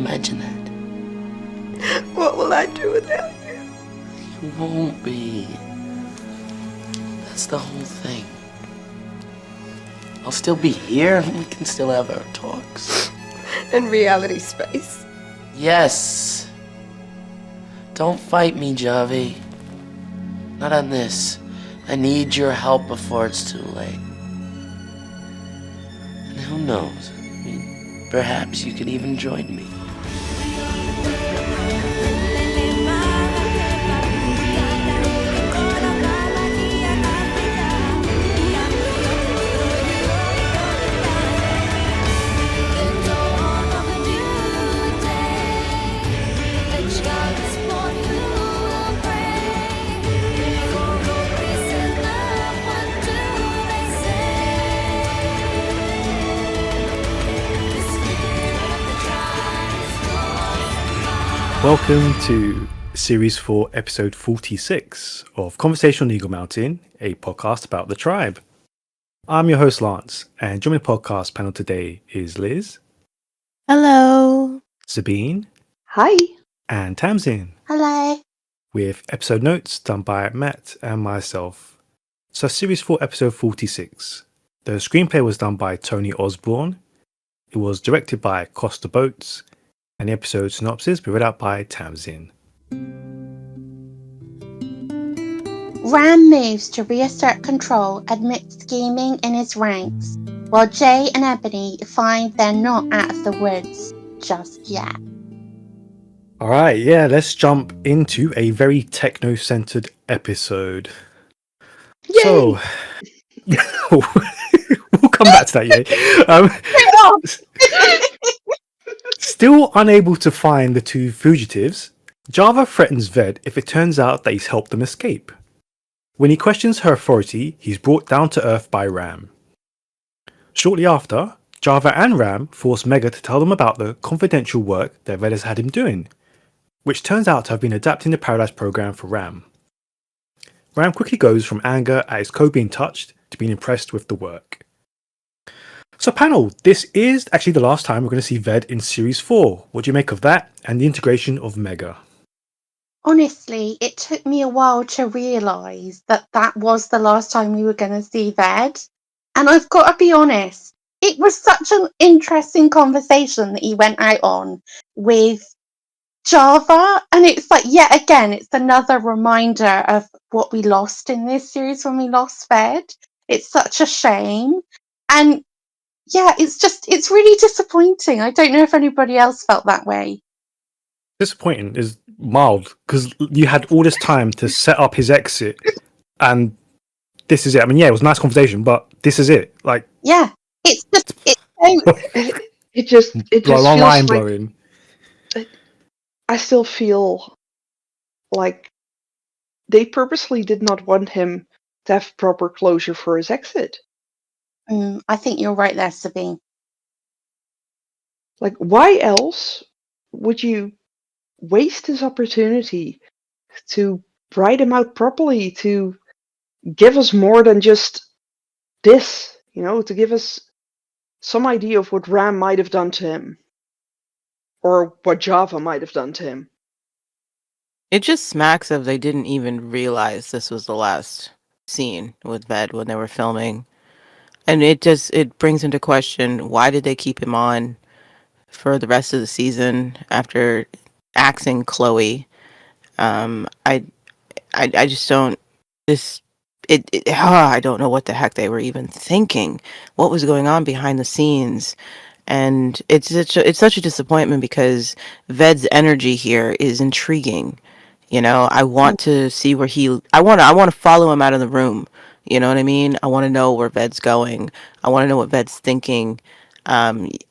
Imagine that. What will I do without you? You won't be. That's the whole thing. I'll still be here and we can still have our talks. In reality space. Yes. Don't fight me, Javi. Not on this. I need your help before it's too late. And who knows? I mean, perhaps you could even join me. Welcome to Series 4, Episode 46 of Conversation on Eagle Mountain, a podcast about the tribe. I'm your host, Lance, and joining the podcast panel today is Liz. Hello. Sabine. Hi. And Tamsin. Hello. With episode notes done by Matt and myself. So Series 4, Episode 46. The screenplay was done by Tony Osborne. It was directed by Costa Boats. And the episode synopsis be read out by Tamsin. Ram moves to reassert control amidst scheming in his ranks, while Jay and Ebony find they're not out of the woods just yet. Alright, yeah, let's jump into a very techno-centered episode. Yay! So, we'll come back to that, Still unable to find the two fugitives, Java threatens Ved if it turns out that he's helped them escape. When he questions her authority, he's brought down to earth by Ram. Shortly after, Java and Ram force Mega to tell them about the confidential work that Ved has had him doing, which turns out to have been adapting the Paradise program for Ram. Ram quickly goes from anger at his code being touched to being impressed with the work. So panel, this is actually the last time we're going to see Ved in Series 4. What do you make of that and the integration of Mega? Honestly, it took me a while to realise that that was the last time we were going to see Ved. And I've got to be honest, it was such an interesting conversation that he went out on with Java. And it's like, yet again, it's another reminder of what we lost in this series when we lost Ved. It's such a shame. And yeah, it's really disappointing. I don't know if anybody else felt that way. Disappointing is mild, because you had all this time to set up his exit, and this is it. I mean, yeah, it was a nice conversation, but this is it. Like, yeah, it's just it just feels mind blowing. I still feel like they purposely did not want him to have proper closure for his exit. I think you're right there, Sabine. Like, why else would you waste this opportunity to write him out properly, to give us more than just this, to give us some idea of what Ram might have done to him, or what Java might have done to him? It just smacks of they didn't even realize this was the last scene with Ved when they were filming. And it brings into question, why did they keep him on for the rest of the season after axing Chloe? I just don't. I don't know what the heck they were even thinking. What was going on behind the scenes? And it's such a disappointment because Ved's energy here is intriguing. I want to see where I want to follow him out of the room. You know what I mean? I want to know where Ved's going. I want to know what Ved's thinking.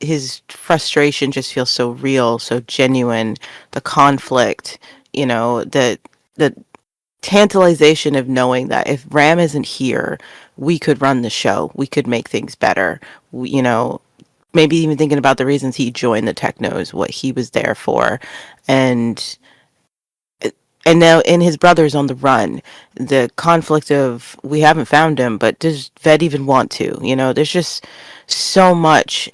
His frustration just feels so real, so genuine. The conflict, the tantalization of knowing that if Ram isn't here, we could run the show. We could make things better. Maybe even thinking about the reasons he joined the Technos, what he was there for. And now in his brother's on the run, the conflict of we haven't found him, but does Ved even want to? There's just so much,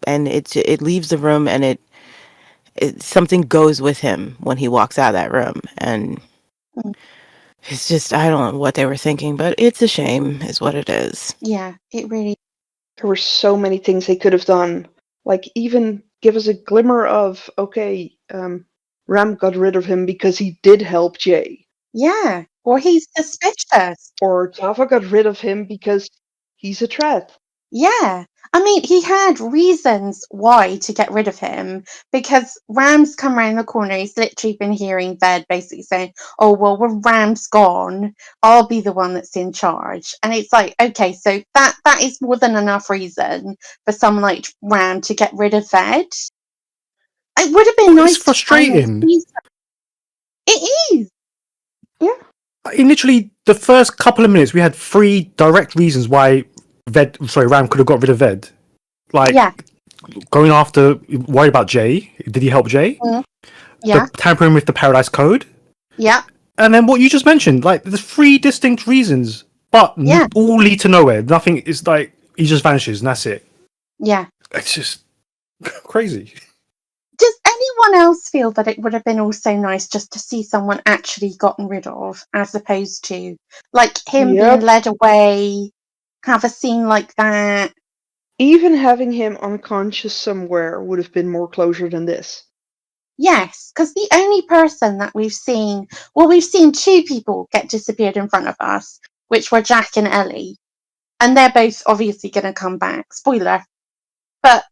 and it leaves the room, and it something goes with him when he walks out of that room, and Mm. it's just, I don't know what they were thinking, but it's a shame, is what it is. Yeah, it really. There were so many things they could have done. Like, even give us a glimmer of, okay, Ram got rid of him because he did help Jay. Yeah, or he's suspicious. Or Java got rid of him because he's a threat. Yeah. I mean, he had reasons why to get rid of him because Ram's come round the corner. He's literally been hearing Ved basically saying, oh, well, when Ram's gone, I'll be the one that's in charge. And it's like, okay, so that is more than enough reason for someone like Ram to get rid of Ved. It would have been It's nice to finally frustrating. see some. It is. Yeah. In literally the first couple of minutes, we had 3 direct reasons why Ram could have got rid of Ved. Like, Yeah. going after, worried about Jay. Did he help Jay? Mm. The Yeah. tampering with the Paradise Code. Yeah. And then what you just mentioned, like, there's 3 distinct reasons, but Yeah. all lead to nowhere. Nothing is like, he just vanishes and that's it. Yeah. It's just crazy. Does anyone else feel that it would have been also nice just to see someone actually gotten rid of, as opposed to like him being Yep. led away, have a scene like that? Even having him unconscious somewhere would have been more closure than this. Yes, because the only person that we've seen, well, we've seen 2 people get disappeared in front of us, which were Jack and Ellie, and they're both obviously going to come back. Spoiler. But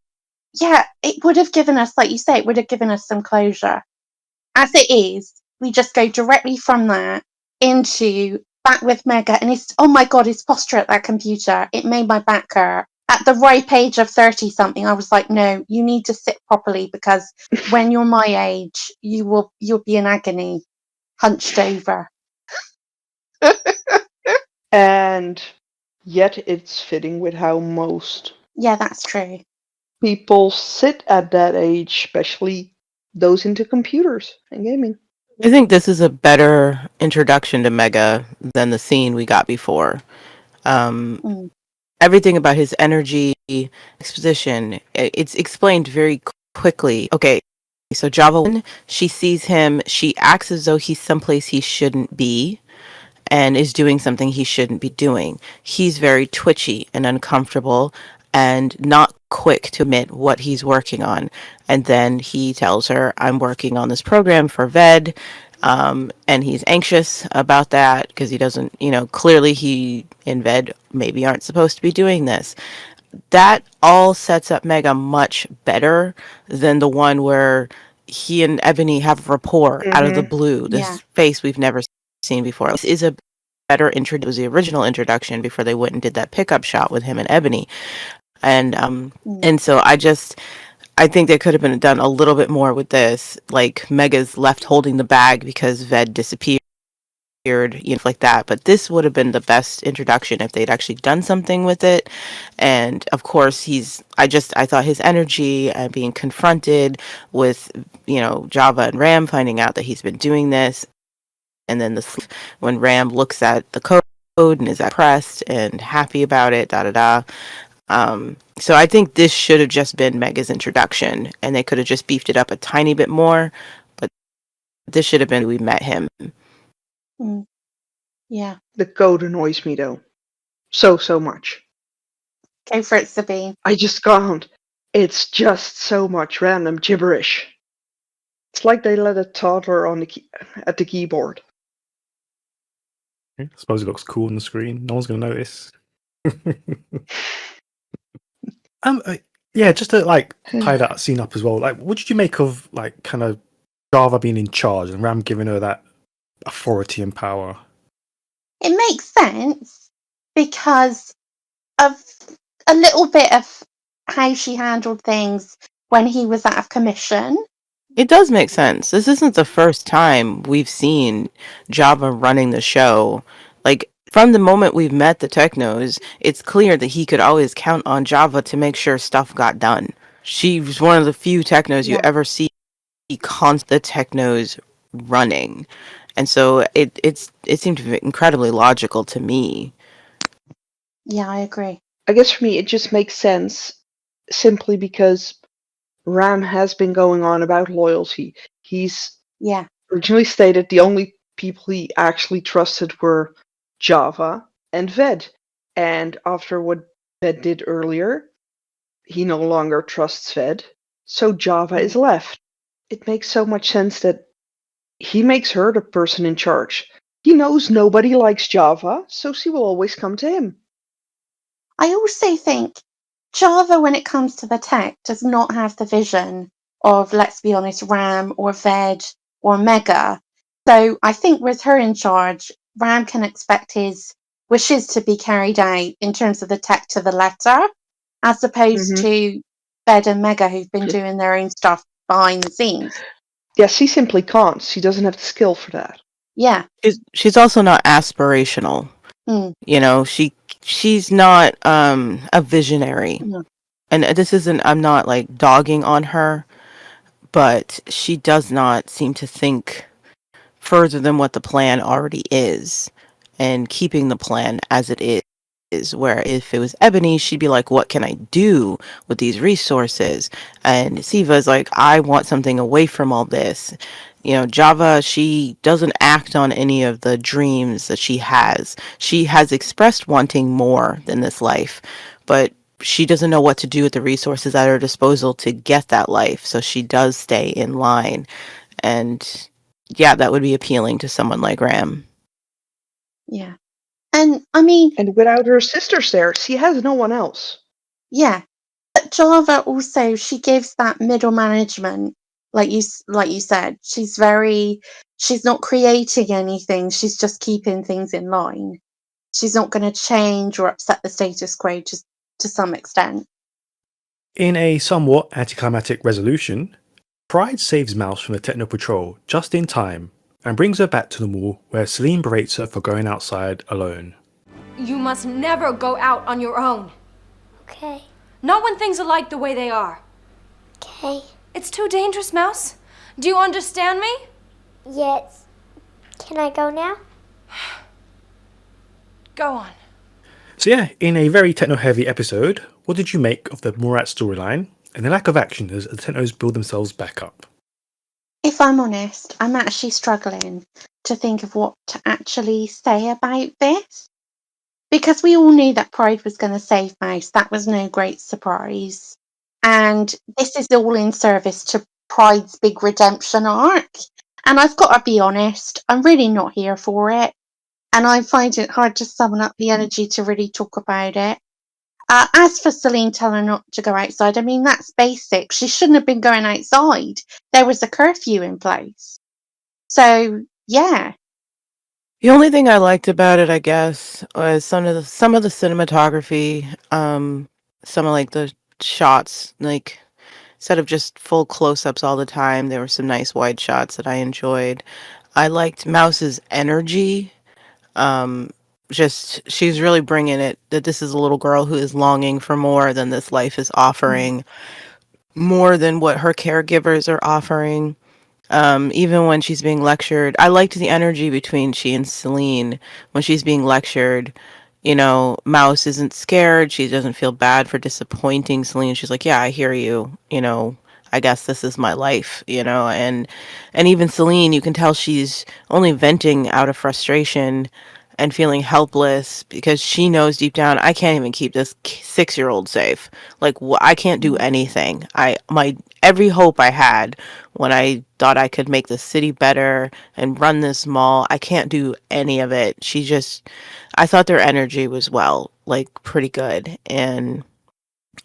yeah, it would have given us, like you say, it would have given us some closure. As it is, we just go directly from that into back with Mega, and it's, oh my god, his posture at that computer, it made my back hurt. At the ripe age of 30 something, I was like, no, you need to sit properly because when you're my age, you'll be in agony, hunched over. And yet it's fitting with how most Yeah, that's true. people sit at that age, especially those into computers and gaming. I think this is a better introduction to Mega than the scene we got before. Mm. Everything about his energy, exposition, it's explained very quickly. Okay, so Java 1, she sees him, she acts as though he's someplace he shouldn't be and is doing something he shouldn't be doing. He's very twitchy and uncomfortable and not quick to admit what he's working on. And then he tells her, I'm working on this program for Ved. And he's anxious about that because he doesn't, clearly he and Ved maybe aren't supposed to be doing this. That all sets up Mega much better than the one where he and Ebony have rapport out of the blue, Yeah. this face we've never seen before. This is a better intro. It was the original introduction before they went and did that pickup shot with him and Ebony. And so I think they could have been done a little bit more with this. Like, Mega's left holding the bag because Ved disappeared, like that. But this would have been the best introduction if they'd actually done something with it. And of course, I thought his energy and being confronted with, Java and Ram finding out that he's been doing this. And then when Ram looks at the code and is impressed and happy about it, da da da. So I think this should have just been Mega's introduction, and they could have just beefed it up a tiny bit more. But this should have been we met him. Mm. Yeah. The code annoys me though. So much. Go for it, Sabine. I just can't. It's just so much random gibberish. It's like they let a toddler on at the keyboard. I suppose it looks cool on the screen. No one's going to notice. Yeah, just to tie that scene up as well. Like, what did you make of kind of Java being in charge and Ram giving her that authority and power? It makes sense because of a little bit of how she handled things when he was out of commission. It does make sense. This isn't the first time we've seen Java running the show. Like, from the moment we've met the Technos, it's clear that he could always count on Java to make sure stuff got done. She was one of the few Technos you ever see the Technos running. And so it seemed to be incredibly logical to me. Yeah, I agree. I guess for me, it just makes sense simply because Ram has been going on about loyalty. He's Yeah. originally stated the only people he actually trusted were Java and Ved. And after what Ved did earlier, he no longer trusts Ved, so Java is left. It makes so much sense that he makes her the person in charge. He knows nobody likes Java, so she will always come to him. I also think Java, when it comes to the tech, does not have the vision of, let's be honest, RAM or Ved or Mega. So I think with her in charge, RAM can expect his wishes to be carried out in terms of the tech to the letter, as opposed Mm-hmm. to Ved and Mega, who've been doing their own stuff behind the scenes. Yeah, she simply can't. She doesn't have the skill for that. Yeah. She's also not aspirational. Mm. You know, she's not a visionary. Mm. And this isn't, I'm not like dogging on her, but she does not seem to think further than what the plan already is and keeping the plan as it is. Where if it was Ebony, she'd be like, what can I do with these resources? And Siva's like, I want something away from all this. You know, Java, she doesn't act on any of the dreams that she has. She has expressed wanting more than this life, but she doesn't know what to do with the resources at her disposal to get that life. So she does stay in line. And yeah, that would be appealing to someone like Ram. Yeah. And I mean, And without her sisters there, she has no one else. yeah. But Java also, she gives that middle management, like you said. She's not creating anything. She's just keeping things in line. She's not going to change or upset the status quo just to some extent. In a somewhat anticlimactic resolution, Pride saves Mouse from the Techno Patrol just in time and brings her back to the mall where Celine berates her for going outside alone. You must never go out on your own. Okay. Not when things are like the way they are. Okay. It's too dangerous, Mouse. Do you understand me? Yes. Can I go now? Go on. So yeah, in a very techno-heavy episode, what did you make of the Murat storyline and the lack of action as the Technos build themselves back up? If I'm honest, I'm actually struggling to think of what to actually say about this. Because we all knew that Pride was going to save Mouse. That was no great surprise. And this is all in service to Pride's big redemption arc. And I've got to be honest, I'm really not here for it. And I find it hard to summon up the energy to really talk about it. As for Celine telling her not to go outside, I mean, that's basic. She shouldn't have been going outside. There was a curfew in place. So, yeah. The only thing I liked about it, I guess, was some of the cinematography, some of like the shots, like instead of just full close-ups all the time, there were some nice wide shots that I enjoyed. I liked Mouse's energy. Um, just she's really bringing it that this is a little girl who is longing for more than this life is offering, more than what her caregivers are offering. Even when she's being lectured, I liked the energy between she and Celine when she's being lectured. You know, Mouse isn't scared. She doesn't feel bad for disappointing Celine. She's like, yeah, I hear you. You know, I guess this is my life, you know, and even Celine, you can tell she's only venting out of frustration and feeling helpless because she knows deep down, I can't even keep this 6-year-old safe. Like, I can't do anything. My every hope I had when I thought I could make the city better and run this mall, I can't do any of it. I thought their energy was like pretty good. And,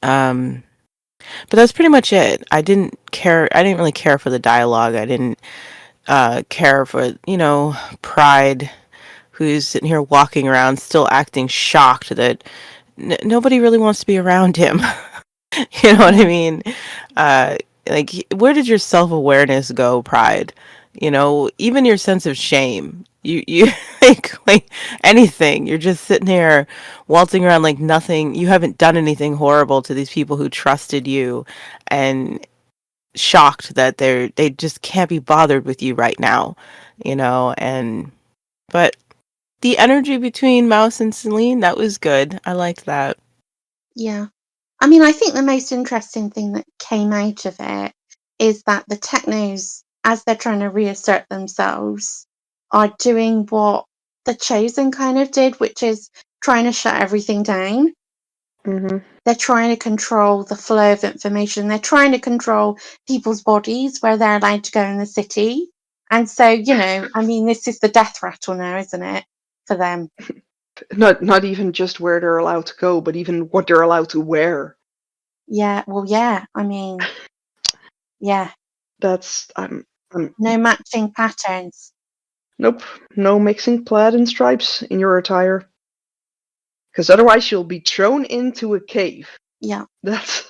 but that's pretty much it. I didn't really care for the dialogue. I didn't, care for, Pride, who's sitting here walking around still acting shocked that nobody really wants to be around him. You know what I mean? Uh, like, where did your self-awareness go, Pride? You know, even your sense of shame. You like anything. You're just sitting here waltzing around like nothing. You haven't done anything horrible to these people who trusted you, and shocked that they just can't be bothered with you right now. You know, but the energy between Mouse and Celine, that was good. I liked that. Yeah. I mean, I think the most interesting thing that came out of it is that the technos, as they're trying to reassert themselves, are doing what the Chosen kind of did, which is trying to shut everything down. Mm-hmm. They're trying to control the flow of information. They're trying to control people's bodies, where they're allowed to go in the city. And so, I mean, this is the death rattle now, isn't it, for them? Not even just where they're allowed to go, but even what they're allowed to wear. Yeah, well, yeah. I mean, yeah. That's No matching patterns. nope, no mixing plaid and stripes in your attire, because otherwise you'll be thrown into a cave. Yeah. That's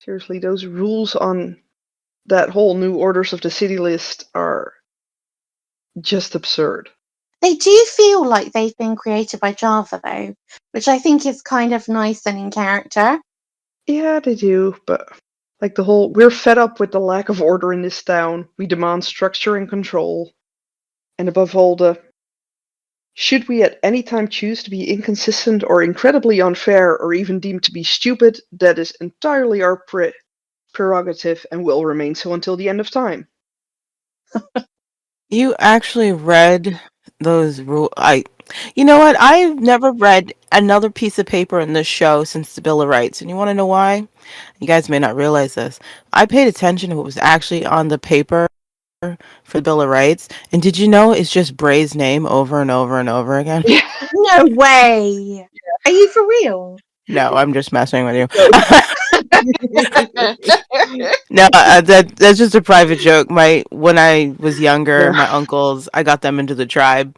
seriously, those rules on that whole new Orders of the City list are just absurd. They do feel like they've been created by Java, though, which I think is kind of nice and in character. Yeah, they do, but like the whole, we're fed up with the lack of order in this town. We demand structure and control. And above all, should we at any time choose to be inconsistent or incredibly unfair or even deemed to be stupid, that is entirely our prerogative and will remain so until the end of time. You actually read those rules. You know what? I've never read another piece of paper in this show since the Bill of Rights. And you want to know why? You guys may not realize this. I paid attention to what was actually on the paper for the Bill of Rights. And did you know it's just Bray's name over and over and over again? Yeah. No way! Are you for real? No, I'm just messing with you. No. No, that's just a private joke. When I was younger, Yeah. my uncles, I got them into the tribe.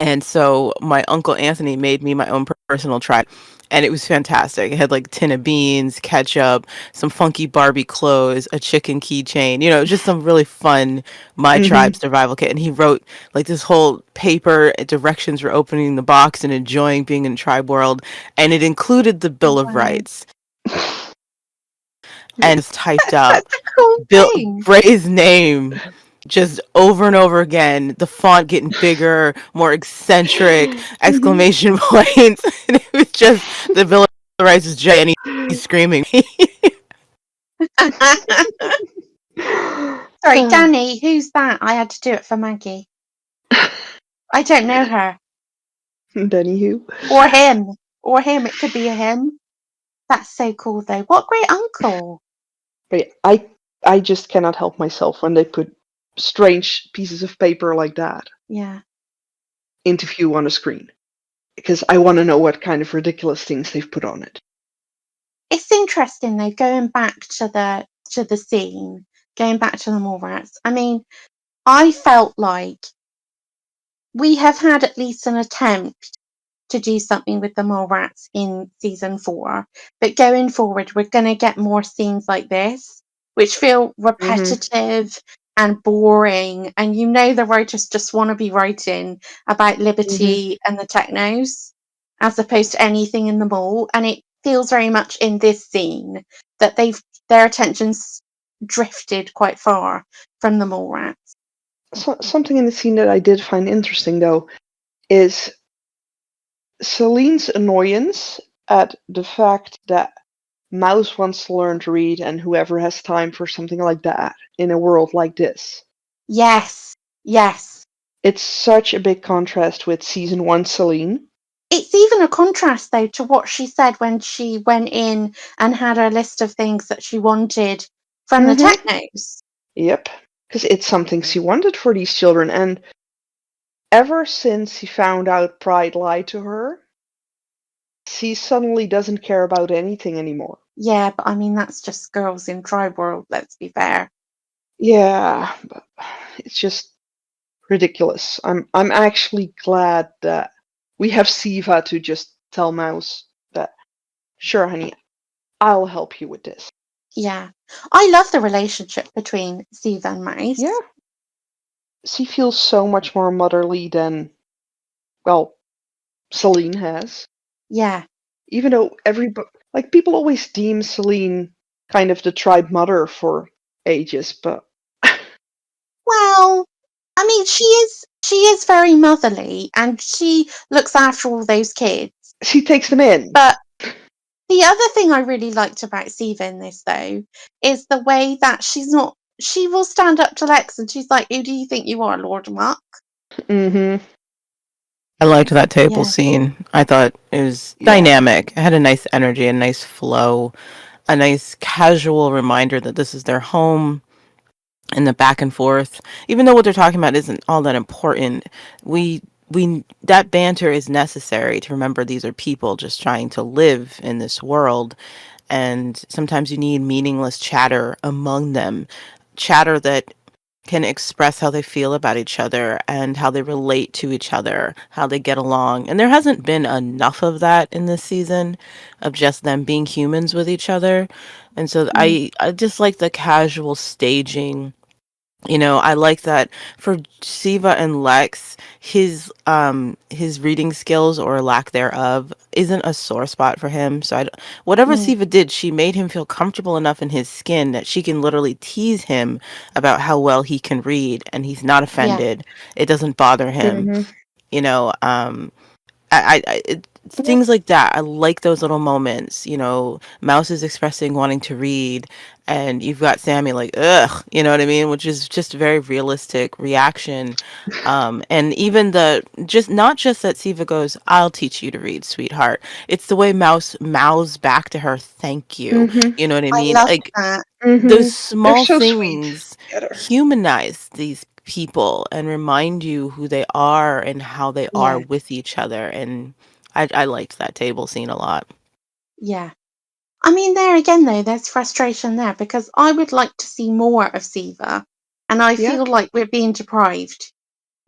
And so my uncle Anthony made me my own personal tribe. And it was fantastic. It had like tin of beans, ketchup, some funky Barbie clothes, a chicken keychain, just some really fun My Tribe Mhm. survival kit. And he wrote like this whole paper, directions for opening the box and enjoying being in tribe world. And it included the Bill of Wow. Rights. And it's typed up That's a cool Bill thing. Bray's name just over and over again, the font getting bigger, more eccentric, exclamation points. And it was just the Bill of Rights is Jay and he's screaming. Sorry, Danny, who's that? I had to do it for Maggie. I don't know her. Danny who? Or him. Or him. It could be a him. That's so cool, though. What great uncle. But yeah, I just cannot help myself when they put strange pieces of paper like that Yeah. into view on a screen. Because I want to know what kind of ridiculous things they've put on it. It's interesting, though, going back to the scene, going back to the Mallrats. I mean, I felt like we have had at least an attempt to do something with the Mallrats in season 4, but going forward, we're going to get more scenes like this, which feel repetitive and boring. And the writers just want to be writing about Liberty and the technos as opposed to anything in the mall. And it feels very much in this scene that their attention's drifted quite far from the Mallrats. Something in the scene that I did find interesting, though, is Celine's annoyance at the fact that Mouse wants to learn to read, and whoever has time for something like that in a world like this. Yes. It's such a big contrast with season 1 Celine. It's even a contrast, though, to what she said when she went in and had her list of things that she wanted from the technos. Yep, because it's something she wanted for these children, and ever since she found out Pride lied to her, she suddenly doesn't care about anything anymore. Yeah, but I mean, that's just girls in tribe world, let's be fair. Yeah, but it's just ridiculous. I'm actually glad that we have Siva to just tell Mouse that, sure, honey, I'll help you with this. Yeah. I love the relationship between Steve and Mouse. Yeah. She feels so much more motherly than, well, Celine has. Yeah. Even though people always deem Celine kind of the tribe mother for ages, but Well, I mean, she is very motherly and she looks after all those kids. she takes them in. But The other thing I really liked about Siva in this, though, is the way that she will stand up to Lex and she's like, who do you think you are, Lord Mark? Mm-hmm. I liked that table Yeah. scene. I thought it was Yeah. dynamic. It had a nice energy, a nice flow, a nice casual reminder that this is their home, and the back and forth. Even though what they're talking about isn't all that important, we that banter is necessary to remember these are people just trying to live in this world, and sometimes you need meaningless chatter among them, chatter that can express how they feel about each other and how they relate to each other, how they get along. And there hasn't been enough of that in this season, of just them being humans with each other. And so I just like the casual staging. I like that for Siva and Lex, his reading skills or lack thereof isn't a sore spot for him. So whatever Mm. Siva did, she made him feel comfortable enough in his skin that she can literally tease him about how well he can read, and he's not Yeah. offended. It doesn't bother him. Mm-hmm. You know, things like that. I like those little moments. Mouse is expressing wanting to read, and you've got Sammy like, ugh, you know what I mean? Which is just a very realistic reaction. And even not just that Siva goes, I'll teach you to read, sweetheart. It's the way Mouse mouths back to her, thank you. Mm-hmm. You know what I I mean? love Like, that. Mm-hmm. those They're small so sweet things together. humanize these people and remind you who they are and how they are Yeah. with each other. And I liked that table scene a lot. Yeah. I mean, there again, though, there's frustration there because I would like to see more of Siva, and I Yeah. feel like we're being deprived.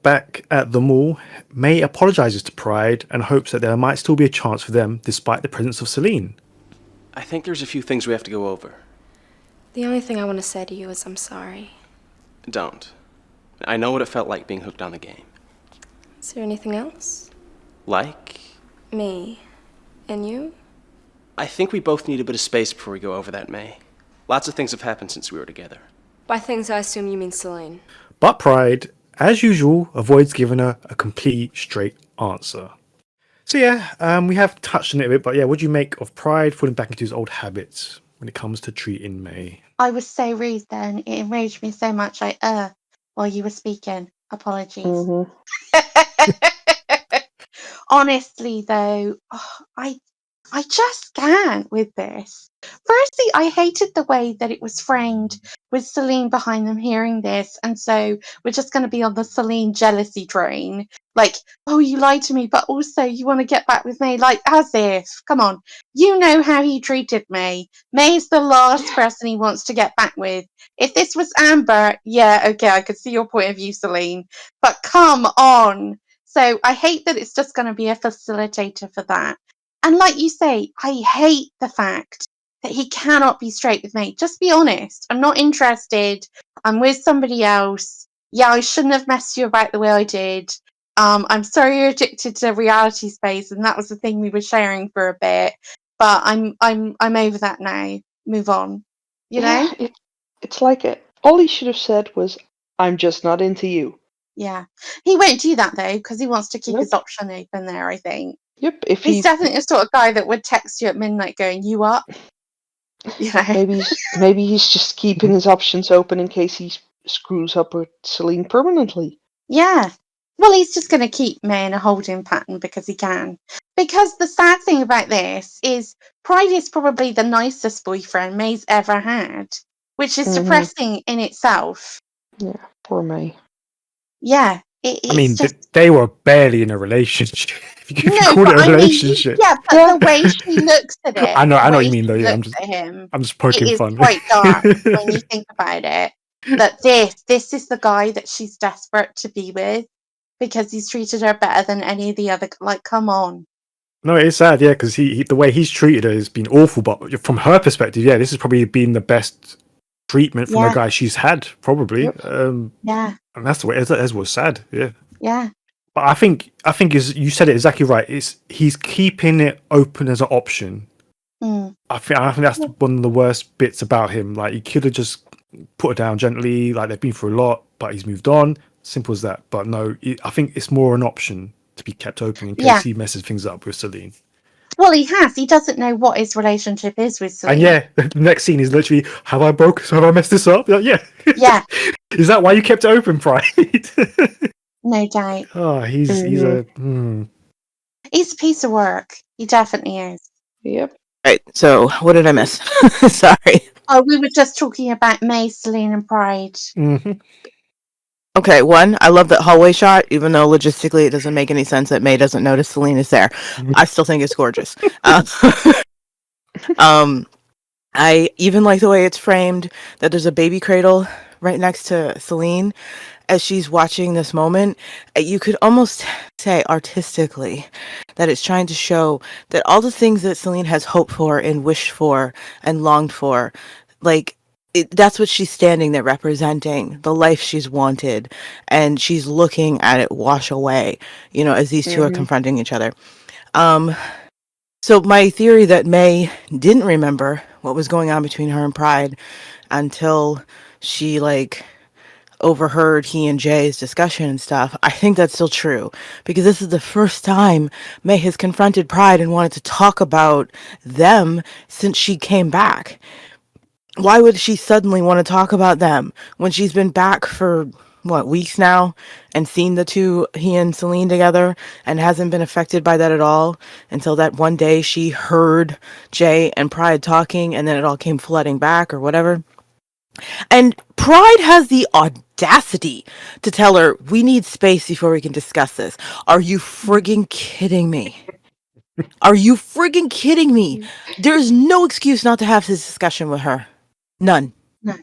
Back at the mall, May apologizes to Pride and hopes that there might still be a chance for them despite the presence of Celine. I think there's a few things we have to go over. The only thing I want to say to you is I'm sorry. Don't. I know what it felt like being hooked on the game. Is there anything else? Like? Me. And you? I think we both need a bit of space before we go over that, May. Lots of things have happened since we were together. By things, I assume you mean Celine. But Pride, as usual, avoids giving her a complete straight answer. So yeah, we have touched on it a bit, but yeah, what do you make of Pride falling back into his old habits when it comes to treating May? I was so rude then. It enraged me so much. While you were speaking. Apologies. Mm-hmm. Honestly, though, I just can't with this. Firstly, I hated the way that it was framed with Celine behind them hearing this, and so we're just going to be on the Celine jealousy train. Like, oh, you lied to me, but also you want to get back with me. Like, as if, come on, you know how he treated May. May's the last person he wants to get back with. If this was Amber, yeah, okay, I could see your point of view, Celine, but come on. So I hate that it's just going to be a facilitator for that. And like you say, I hate the fact that he cannot be straight with me. Just be honest. I'm not interested. I'm with somebody else. Yeah, I shouldn't have messed you about the way I did. I'm sorry you're addicted to reality space, and that was the thing we were sharing for a bit. But I'm over that now. Move on. You know? It's like all he should have said was, "I'm just not into you." Yeah. He won't do that though, because he wants to keep Nope. his option open there, I think. Yep. If He's he definitely the sort of guy that would text you at midnight going, "You up?" You know? maybe he's just keeping his options open in case he screws up with Celine permanently. Yeah. Well, he's just going to keep May in a holding pattern because he can. Because the sad thing about this is Pride is probably the nicest boyfriend May's ever had, which is Mm-hmm. depressing in itself. Yeah. Poor May. Yeah. I It's mean, just. they were barely in a relationship. If you No, call but it a I mean, relationship. yeah, but the way she looks at it, I know the what way you mean though. she Yeah, looks at him, I'm just it poking is fun. quite dark when you think about it. That this is the guy that she's desperate to be with because he's treated her better than any of the other. Like, come on. No, it's sad, yeah, because he the way he's treated her has been awful. But from her perspective, yeah, this has probably been the best treatment from a Yeah, guy she's had, probably. Yep. yeah, And that's the way. As was sad, yeah. yeah, But I think is you said it exactly right. It's he's keeping it open as an option. mm, I think that's one of the worst bits about him. Like he could have just put her down gently. Like they've been through a lot, but he's moved on. Simple as that. But no, I think it's more an option to be kept open in case yeah. he messes things up with Celine. Well, he has. He doesn't know what his relationship is with Celine. And yeah, the next scene is literally, have I messed this up? Like, yeah. Yeah. Is that why you kept it open, Pride? No doubt. Oh, he's a... He's a piece of work. He definitely is. Yep. Right. So what did I miss? Sorry. Oh, we were just talking about May, Celine, and Pride. Mm-hmm. Okay, one, I love that hallway shot, even though logistically it doesn't make any sense that May doesn't notice Celine is there. I still think it's gorgeous. I even like the way it's framed, that there's a baby cradle right next to Celine as she's watching this moment. You could almost say artistically that it's trying to show that all the things that Celine has hoped for and wished for and longed for, like, that's what she's standing there representing, the life she's wanted, and she's looking at it wash away, you know, as these two are confronting each other. So my theory that May didn't remember what was going on between her and Pride until she, like, overheard he and Jay's discussion and stuff, I think that's still true, because this is the first time May has confronted Pride and wanted to talk about them since she came back. Why would she suddenly want to talk about them when she's been back for, what, weeks now, and seen the two, he and Celine, together, and hasn't been affected by that at all until that one day she heard Jay and Pride talking, and then it all came flooding back or whatever. And Pride has the audacity to tell her, we need space before we can discuss this. Are you frigging kidding me? Are you frigging kidding me? There's no excuse not to have this discussion with her. None. No.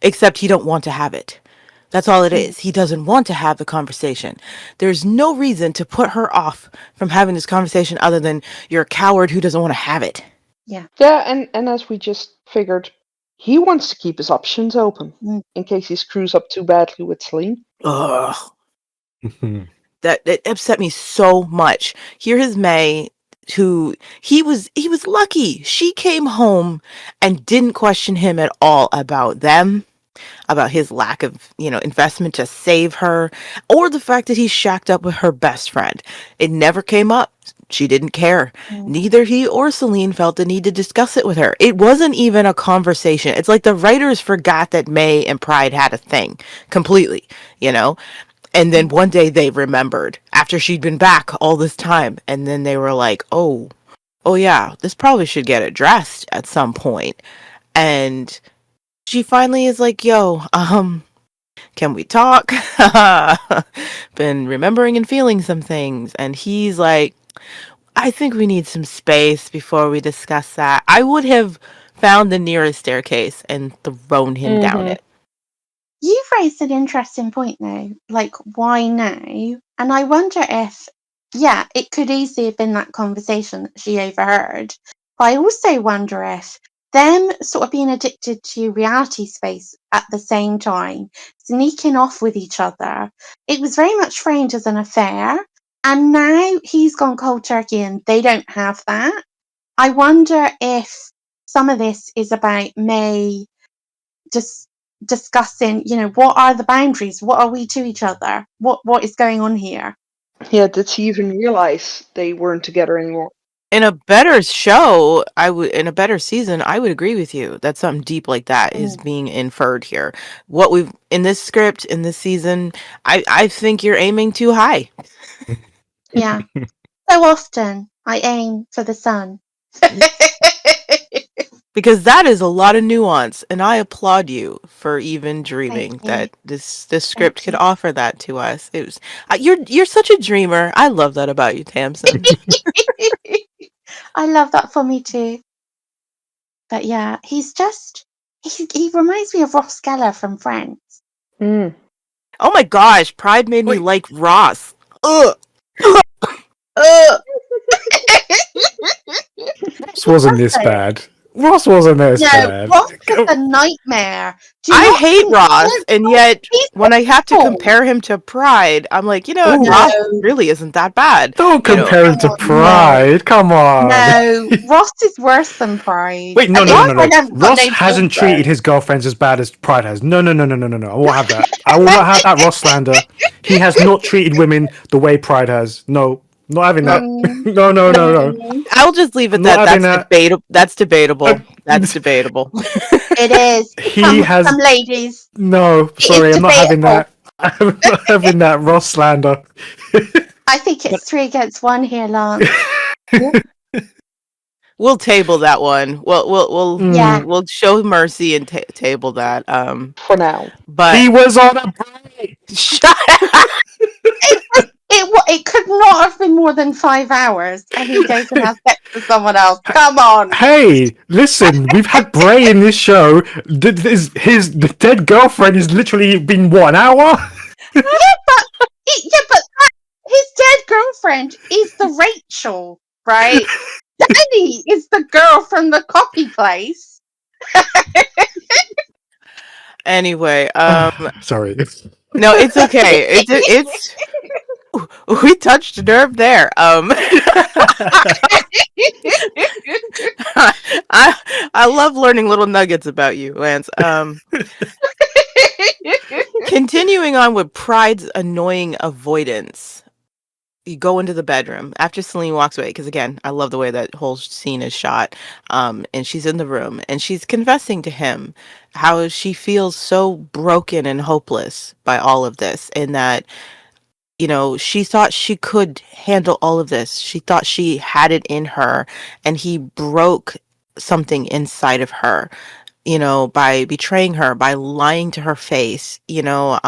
Except he don't want to have it. That's all it is. He doesn't want to have the conversation. There's no reason to put her off from having this conversation other than you're a coward who doesn't want to have it. Yeah. Yeah, and as we just figured, he wants to keep his options open in case he screws up too badly with Celine. Ugh. That upset me so much. Here is May, who he was lucky. She came home and didn't question him at all about them, about his lack of, investment to save her, or the fact that he shacked up with her best friend. It never came up. She didn't care. Neither he or Celine felt the need to discuss it with her. It wasn't even a conversation. It's like the writers forgot that May and Pride had a thing completely, And then one day they remembered after she'd been back all this time. And then they were like, oh yeah, this probably should get addressed at some point. And she finally is like, yo, can we talk? Been remembering and feeling some things. And he's like, I think we need some space before we discuss that. I would have found the nearest staircase and thrown him down it. You've raised an interesting point though, like why now? And I wonder if, it could easily have been that conversation that she overheard. But I also wonder if them sort of being addicted to reality space at the same time, sneaking off with each other, it was very much framed as an affair. And now he's gone cold turkey and they don't have that. I wonder if some of this is about May just discussing, what are the boundaries? What are we to each other? What is going on here? Yeah, did she even realize they weren't together anymore? In a better show, in a better season, I would agree with you that something deep like that is being inferred here. What we've in this script, in this season, I think you're aiming too high. Yeah. So often I aim for the sun. Because that is a lot of nuance, and I applaud you for even dreaming that this script could offer that to us. It was you're such a dreamer. I love that about you, Tamsin. I love that for me too. But yeah, he's just he reminds me of Ross Geller from Friends. Oh my gosh, Pride made me like Ross. Ugh. Ross wasn't this bad. Ross wasn't this bad. Ross was a nightmare. I hate Ross, and yet when I have to compare him to Pride, I'm like, Ross really isn't that bad. Don't compare him to Pride. Come on. No, Ross is worse than Pride. Wait, no. Ross hasn't treated his girlfriends as bad as Pride has. No. I won't have that. I will not have that Ross slander. He has not treated women the way Pride has. No. Not having that. Mm, No. mm. I'll just leave it Not that having that's that. debatable. That's debatable. That's debatable. It is. He has Some ladies. no. It is Sorry, I'm not having debatable. that. I'm not having that Ross slander. I think it's 3 against 1 here, Lance. We'll table that one. We'll Yeah. Mm. we'll show mercy and table that. For now. But He was on a break. shut up. It could not have been more than 5 hours, and he goes and has sex with someone else. Come on. Hey, listen, we've had Bray in this show. His dead girlfriend has literally been what, an hour? But his dead girlfriend is the Rachel, right? Danny is the girl from the coffee place. Anyway, Sorry. no, it's okay. It's we touched a nerve there. I love learning little nuggets about you, Lance. Continuing on with Pride's annoying avoidance. You go into the bedroom after Celine walks away, because again, I love the way that whole scene is shot. And she's in the room and she's confessing to him how she feels so broken and hopeless by all of this, and that, you know, she thought she could handle all of this. She thought she had it in her, and he broke something inside of her, you know, by betraying her, by lying to her face, you know.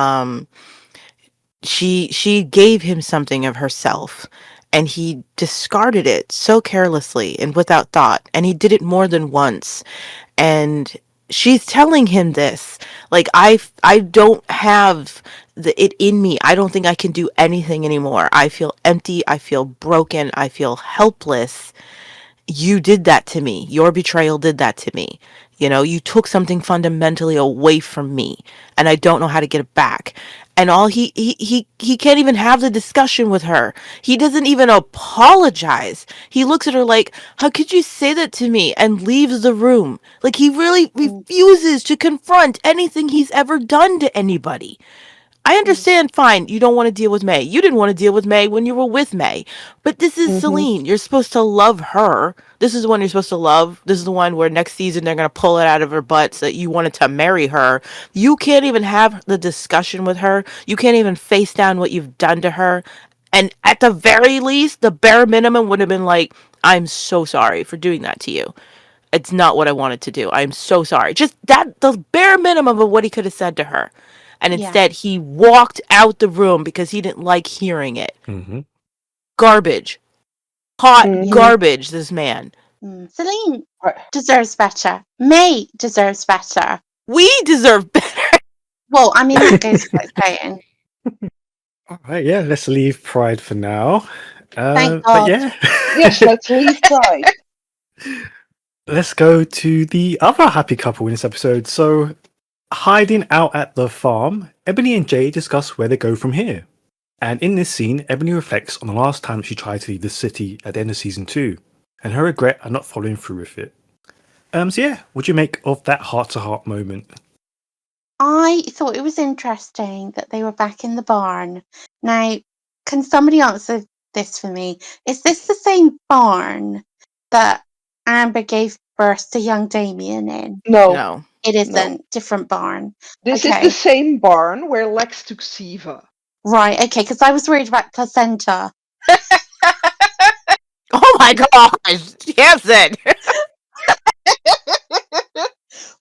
She gave him something of herself, and he discarded it so carelessly and without thought, and he did it more than once. And she's telling him this, like, I don't have it in me. I don't think I can do anything anymore. I feel empty, I feel broken, I feel helpless. You did that to me. Your betrayal did that to me. You know, you took something fundamentally away from me, and I don't know how to get it back. And all he can't even have the discussion with her. He doesn't even apologize. He looks at her like, "How could you say that to me?" and leaves the room. Like, he really refuses to confront anything he's ever done to anybody. I understand, fine, you don't want to deal with May. You didn't want to deal with May when you were with May. But this is Celine. You're supposed to love her. This is the one you're supposed to love. This is the one where next season they're going to pull it out of her butt so that you wanted to marry her. You can't even have the discussion with her. You can't even face down what you've done to her. And at the very least, the bare minimum would have been like, "I'm so sorry for doing that to you. It's not what I wanted to do. I'm so sorry." Just that, the bare minimum of what he could have said to her. And Yeah. instead, he walked out the room because he didn't like hearing it. Mm-hmm. Garbage. Hot Mhm. garbage, this man. Celine Right. deserves better. May deserves better. We deserve better. Well, I mean, that goes without saying. All right, yeah, let's leave Pride for now. Thank But God. yeah, Yes, let's leave Pride. let's go to the other happy couple in this episode. So, hiding out at the farm, Ebony and Jay discuss where they go from here. And in this scene, Ebony reflects on the last time she tried to leave the city at the end of season 2, and her regret at not following through with it. So yeah, what do you make of that heart-to-heart moment? I thought it was interesting that they were back in the barn. Now, can somebody answer this for me? Is this the same barn that Amber gave birth to young Damien in? No, No. It isn't. Different barn. this is Okay. the same barn where Lex took Siva. Right, okay, because I was worried about placenta. Oh my gosh. Yes, then.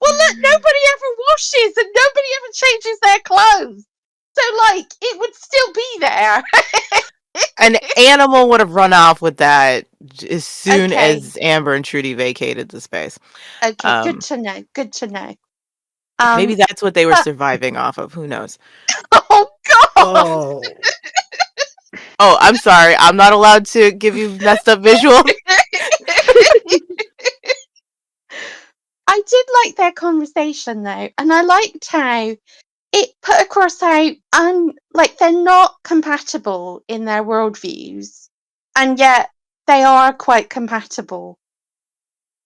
Well, look, nobody ever washes and nobody ever changes their clothes. So, like, it would still be there. An animal would have run off with that as soon Okay. as Amber and Trudy vacated the space. Okay, good to know. Good to know. Maybe that's what they were but- surviving off of. Who knows? Oh, God! Oh, Oh, I'm sorry. I'm not allowed to give you messed up visual. I did like their conversation, though. And I liked how it put across how, like, they're not compatible in their worldviews. And yet, they are quite compatible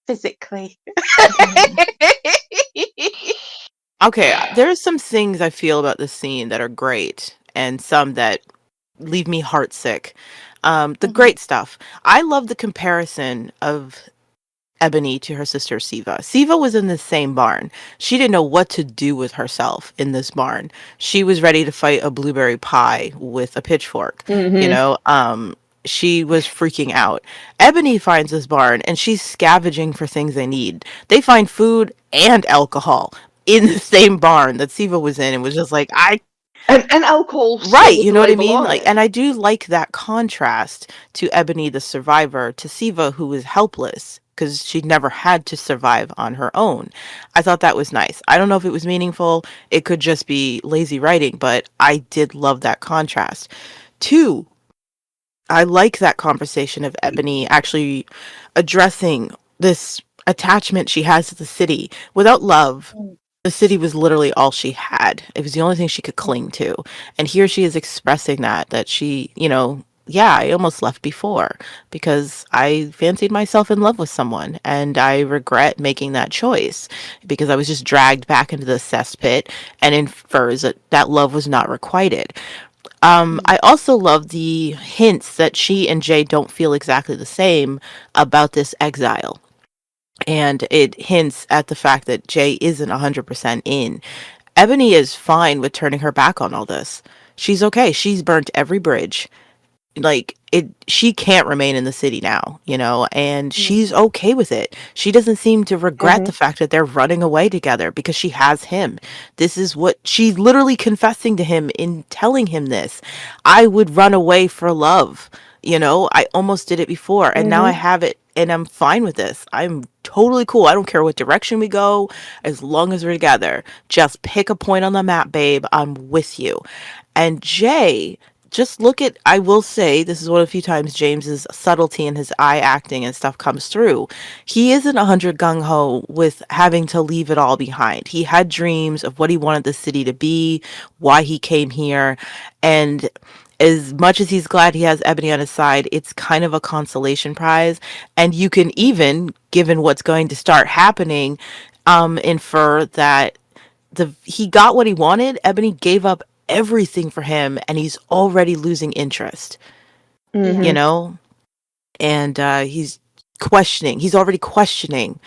physically. Okay, there's some things I feel about this scene that are great, and some that leave me heartsick. The great stuff. I love the comparison of Ebony to her sister Siva. Siva was in the same barn. She didn't know what to do with herself in this barn. She was ready to fight a blueberry pie with a pitchfork. You Mm-hmm. know, she was freaking out. Ebony finds this barn and she's scavenging for things they need. They find food and alcohol in the same barn that Siva was in and was just like, I And alcohol still right, with you the know what I label mean? on Like, it. and I do like that contrast to Ebony the survivor to Siva who is helpless because she never had to survive on her own. I thought that was nice. I don't know if it was meaningful. It could just be lazy writing, but I did love that contrast. Two, I like that conversation of Ebony actually addressing this attachment she has to the city. Without love, the city was literally all she had. It was the only thing she could cling to. And here she is expressing that she, yeah, I almost left before because I fancied myself in love with someone and I regret making that choice because I was just dragged back into the cesspit and infers that love was not requited. I also love the hints that she and Jay don't feel exactly the same about this exile. And it hints at the fact that Jay isn't 100% in. Ebony is fine with turning her back on all this. She's okay. She's burnt every bridge. Like she can't remain in the city now, and she's okay with it. She doesn't seem to regret Mm-hmm. the fact that they're running away together because she has him. This is what she's literally confessing to him in telling him this. I would run away for love. I almost did it before and now I Mm-hmm. have it and I'm fine with this. I'm totally cool. I don't care what direction we go as long as we're together. Just pick a point on the map, babe. I'm with you. And Jay, just look at, I will say, this is one of the few times James's subtlety and his eye acting and stuff comes through. He isn't 100 gung ho with having to leave it all behind. He had dreams of what he wanted the city to be, why he came here. And as much as he's glad he has Ebony on his side, it's kind of a consolation prize. And you can even, given what's going to start happening, infer that he got what he wanted. Ebony gave up everything for him, and he's already losing interest. You Mm-hmm. know, and he's questioning. He's already questioning,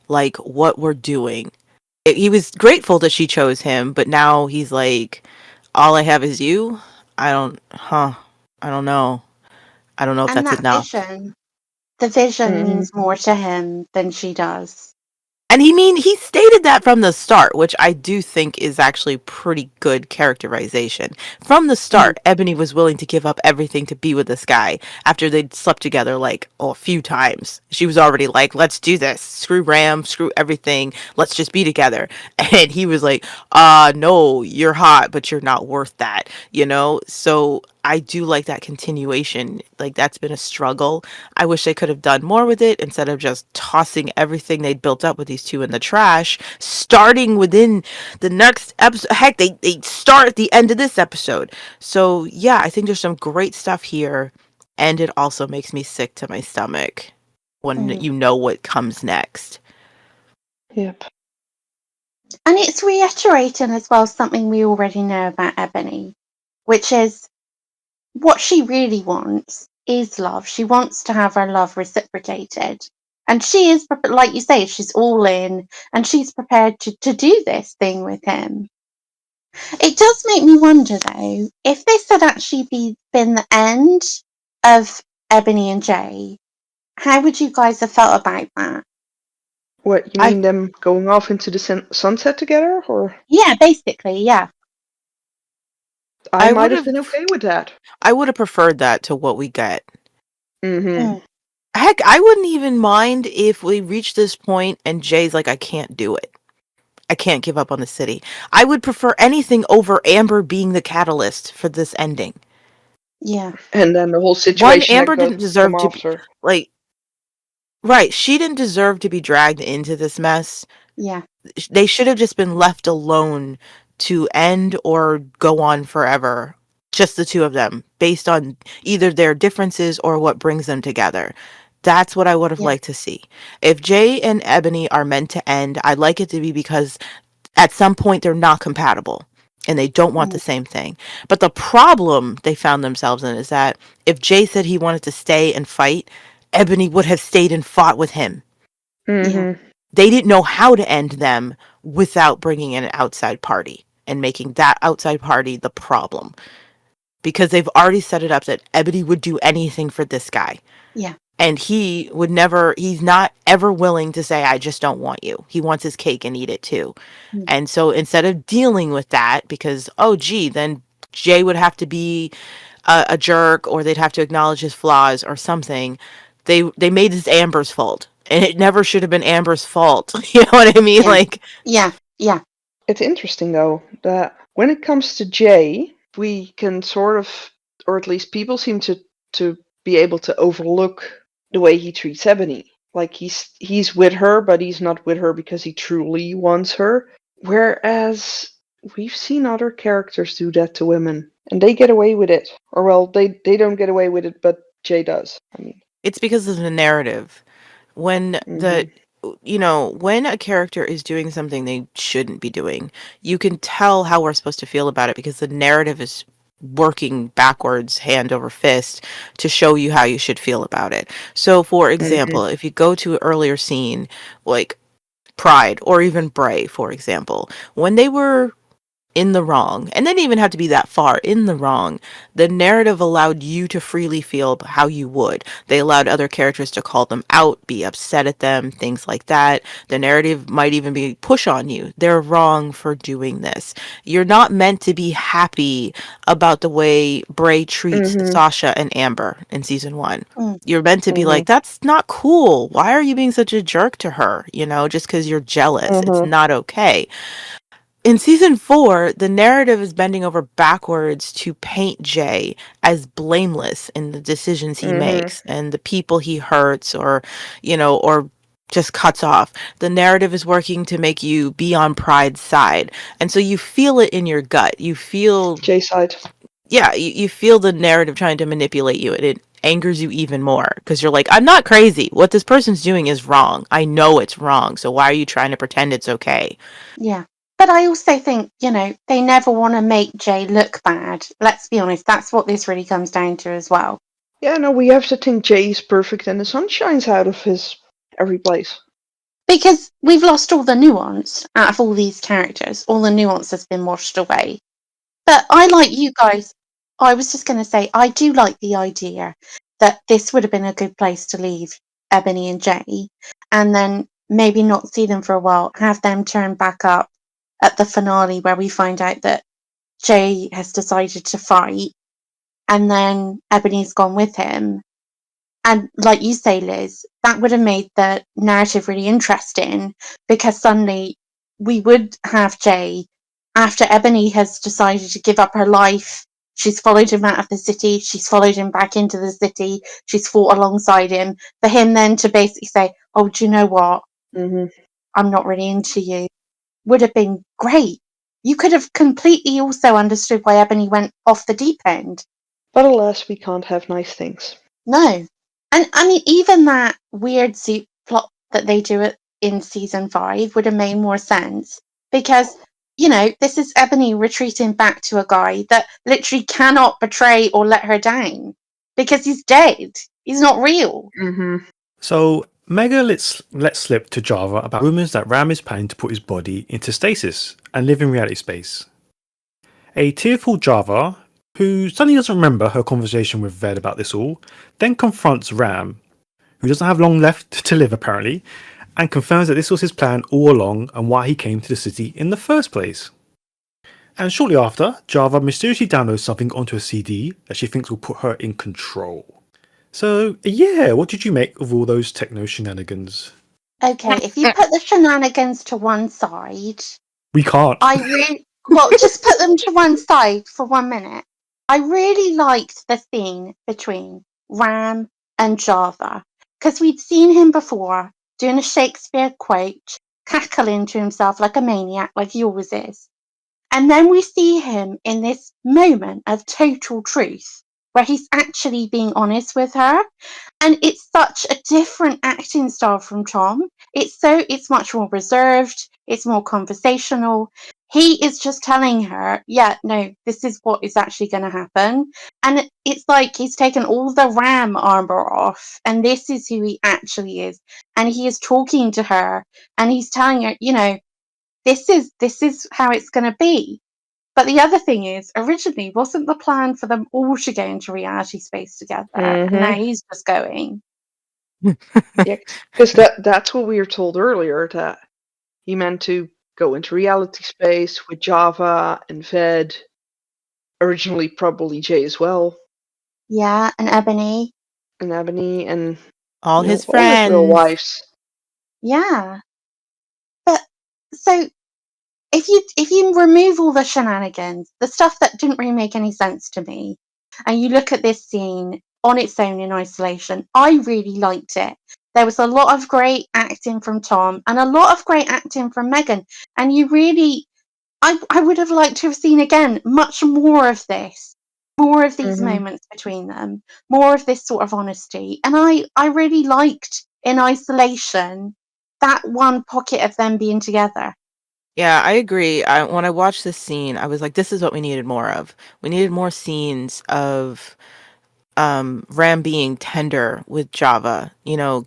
like what we're doing. He was grateful that she chose him, but now he's like, all I have is you. I don't know. I don't know if And that's that enough. vision, the vision Mm-hmm. means more to him than she does. And he stated that from the start, which I do think is actually pretty good characterization. From the start, Ebony was willing to give up everything to be with this guy after they'd slept together like a few times. She was already like, let's do this. Screw Ram, screw everything. Let's just be together. And he was like, no, you're hot, but you're not worth that, So I do like that continuation. Like that's been a struggle. I wish they could have done more with it instead of just tossing everything they'd built up with these two in the trash, starting within the next episode. Heck, they start at the end of this episode. So yeah, I think there's some great stuff here. And it also makes me sick to my stomach when you know what comes next. Yep. And it's reiterating as well something we already know about Ebony, which is what she really wants is love. She wants to have her love reciprocated. And she is, like you say, she's all in and she's prepared to do this thing with him. It does make me wonder, though, if this had actually been the end of Ebony and Jay, how would you guys have felt about that? What, you I mean them going off into the sunset together? Or Yeah, basically, yeah. I I might would have have been okay with that. I would have preferred that to what we get. Mm-hmm. Mm, Heck, I wouldn't even mind if we reach this point and Jay's like, I can't do it. I can't give up on the city. I would prefer anything over Amber being the catalyst for this ending. yeah, And then the whole One, situation that Amber got didn't come deserve to be after. like right. She didn't deserve to be dragged into this mess. yeah, They should have just been left alone to end or go on forever. Just the two of them, based on either their differences or what brings them together. That's what I would have yeah, liked to see. If Jay and Ebony are meant to end, I'd like it to be because at some point they're not compatible. and they don't want the same thing. But the problem they found themselves in is that if Jay said he wanted to stay and fight, Ebony would have stayed and fought with him. Mm-hmm. They didn't know how to end them without bringing in an outside party and making that outside party the problem. Because they've already set it up that Ebony would do anything for this guy. Yeah. And he would never, he's not ever willing to say, I just don't want you. He wants his cake and eat it too. Mm. And so instead of dealing with that, because, oh, gee, then Jay would have to be a jerk, or they'd have to acknowledge his flaws or something, they made this Amber's fault. And it never should have been Amber's fault. You know what I mean? Yeah. Like, Yeah. Yeah. It's interesting, though, that when it comes to Jay, we can sort of, or at least people seem to be able to overlook the way he treats Ebony. Like, he's with her, but he's not with her because he truly wants her. Whereas we've seen other characters do that to women, and they get away with it. Or, well, they don't get away with it, but Jay does. I mean, it's because of the narrative. When when a character is doing something they shouldn't be doing, you can tell how we're supposed to feel about it because the narrative is working backwards, hand over fist, to show you how you should feel about it. So, for example, if you go to an earlier scene, like Pride or even Bray, for example, when they were in the wrong, and they didn't even have to be that far in the wrong, the narrative allowed you to freely feel how you would. They allowed other characters to call them out, be upset at them, things like that. The narrative might even be push on you. They're wrong for doing this. You're not meant to be happy about the way Bray treats Sasha and Amber in season 1. You're meant to be like, that's not cool. Why are you being such a jerk to her? You know, just because you're jealous. It's not okay. In season 4, the narrative is bending over backwards to paint Jay as blameless in the decisions he makes and the people he hurts or just cuts off. The narrative is working to make you be on Pride's side. And so you feel it in your gut. You feel Jay's side. Yeah, you feel the narrative trying to manipulate you, and it angers you even more because you're like, I'm not crazy. What this person's doing is wrong. I know it's wrong. So why are you trying to pretend it's okay? Yeah. But I also think, they never want to make Jay look bad. Let's be honest, that's what this really comes down to as well. Yeah, no, we have to think Jay's perfect and the sun shines out of his every place. Because we've lost all the nuance out of all these characters. All the nuance has been washed away. But I like you guys. I was just going to say, I do like the idea that this would have been a good place to leave Ebony and Jay, and then maybe not see them for a while, have them turn back up at the finale where we find out that Jay has decided to fight, and then Ebony's gone with him. And like you say, Liz, that would have made the narrative really interesting because suddenly we would have Jay, after Ebony has decided to give up her life, she's followed him out of the city, she's followed him back into the city, she's fought alongside him, for him then to basically say, oh, do you know what? I'm not really into you. Would have been great. You could have completely also understood why Ebony went off the deep end. But alas, we can't have nice things. No. And I mean, even that weird soup plot that they do it in season 5 would have made more sense because, this is Ebony retreating back to a guy that literally cannot betray or let her down because he's dead. He's not real. So Mega lets slip to Java about rumors that Ram is planning to put his body into stasis and live in reality space. A tearful Java, who suddenly doesn't remember her conversation with Ved about this all, then confronts Ram, who doesn't have long left to live apparently, and confirms that this was his plan all along and why he came to the city in the first place. And shortly after, Java mysteriously downloads something onto a CD that she thinks will put her in control. So yeah, what did you make of all those techno shenanigans? Okay, if you put the shenanigans to one side, We can't. just put them to one side for 1 minute. I really liked the scene between Ram and Java because we'd seen him before doing a Shakespeare quote, cackling to himself like a maniac, like he always is. And then we see him in this moment of total truth where he's actually being honest with her. And it's such a different acting style from Tom. It's much more reserved. It's more conversational. he is just telling her, yeah, no, this is what is actually going to happen. And it's like he's taken all the Ram armor off, and this is who he actually is. And he is talking to her, and he's telling her, this is how it's going to be. But the other thing is, originally, wasn't the plan for them all to go into reality space together? And now he's just going. Yeah, because that's what we were told earlier, that he meant to go into reality space with Java and Ved. Originally, probably Jay as well, Yeah, and Ebony. and Ebony, and All his all his real friends. wives. Yeah. But so if you remove all the shenanigans, the stuff that didn't really make any sense to me, and you look at this scene on its own in isolation, I really liked it. There was a lot of great acting from Tom and a lot of great acting from Megan. And you really, I would have liked to have seen again much more of this, more of these moments between them, more of this sort of honesty. And I really liked in isolation that one pocket of them being together. Yeah, I agree. When I watched this scene, I was like, this is what we needed more of. We needed more scenes of Ram being tender with Java,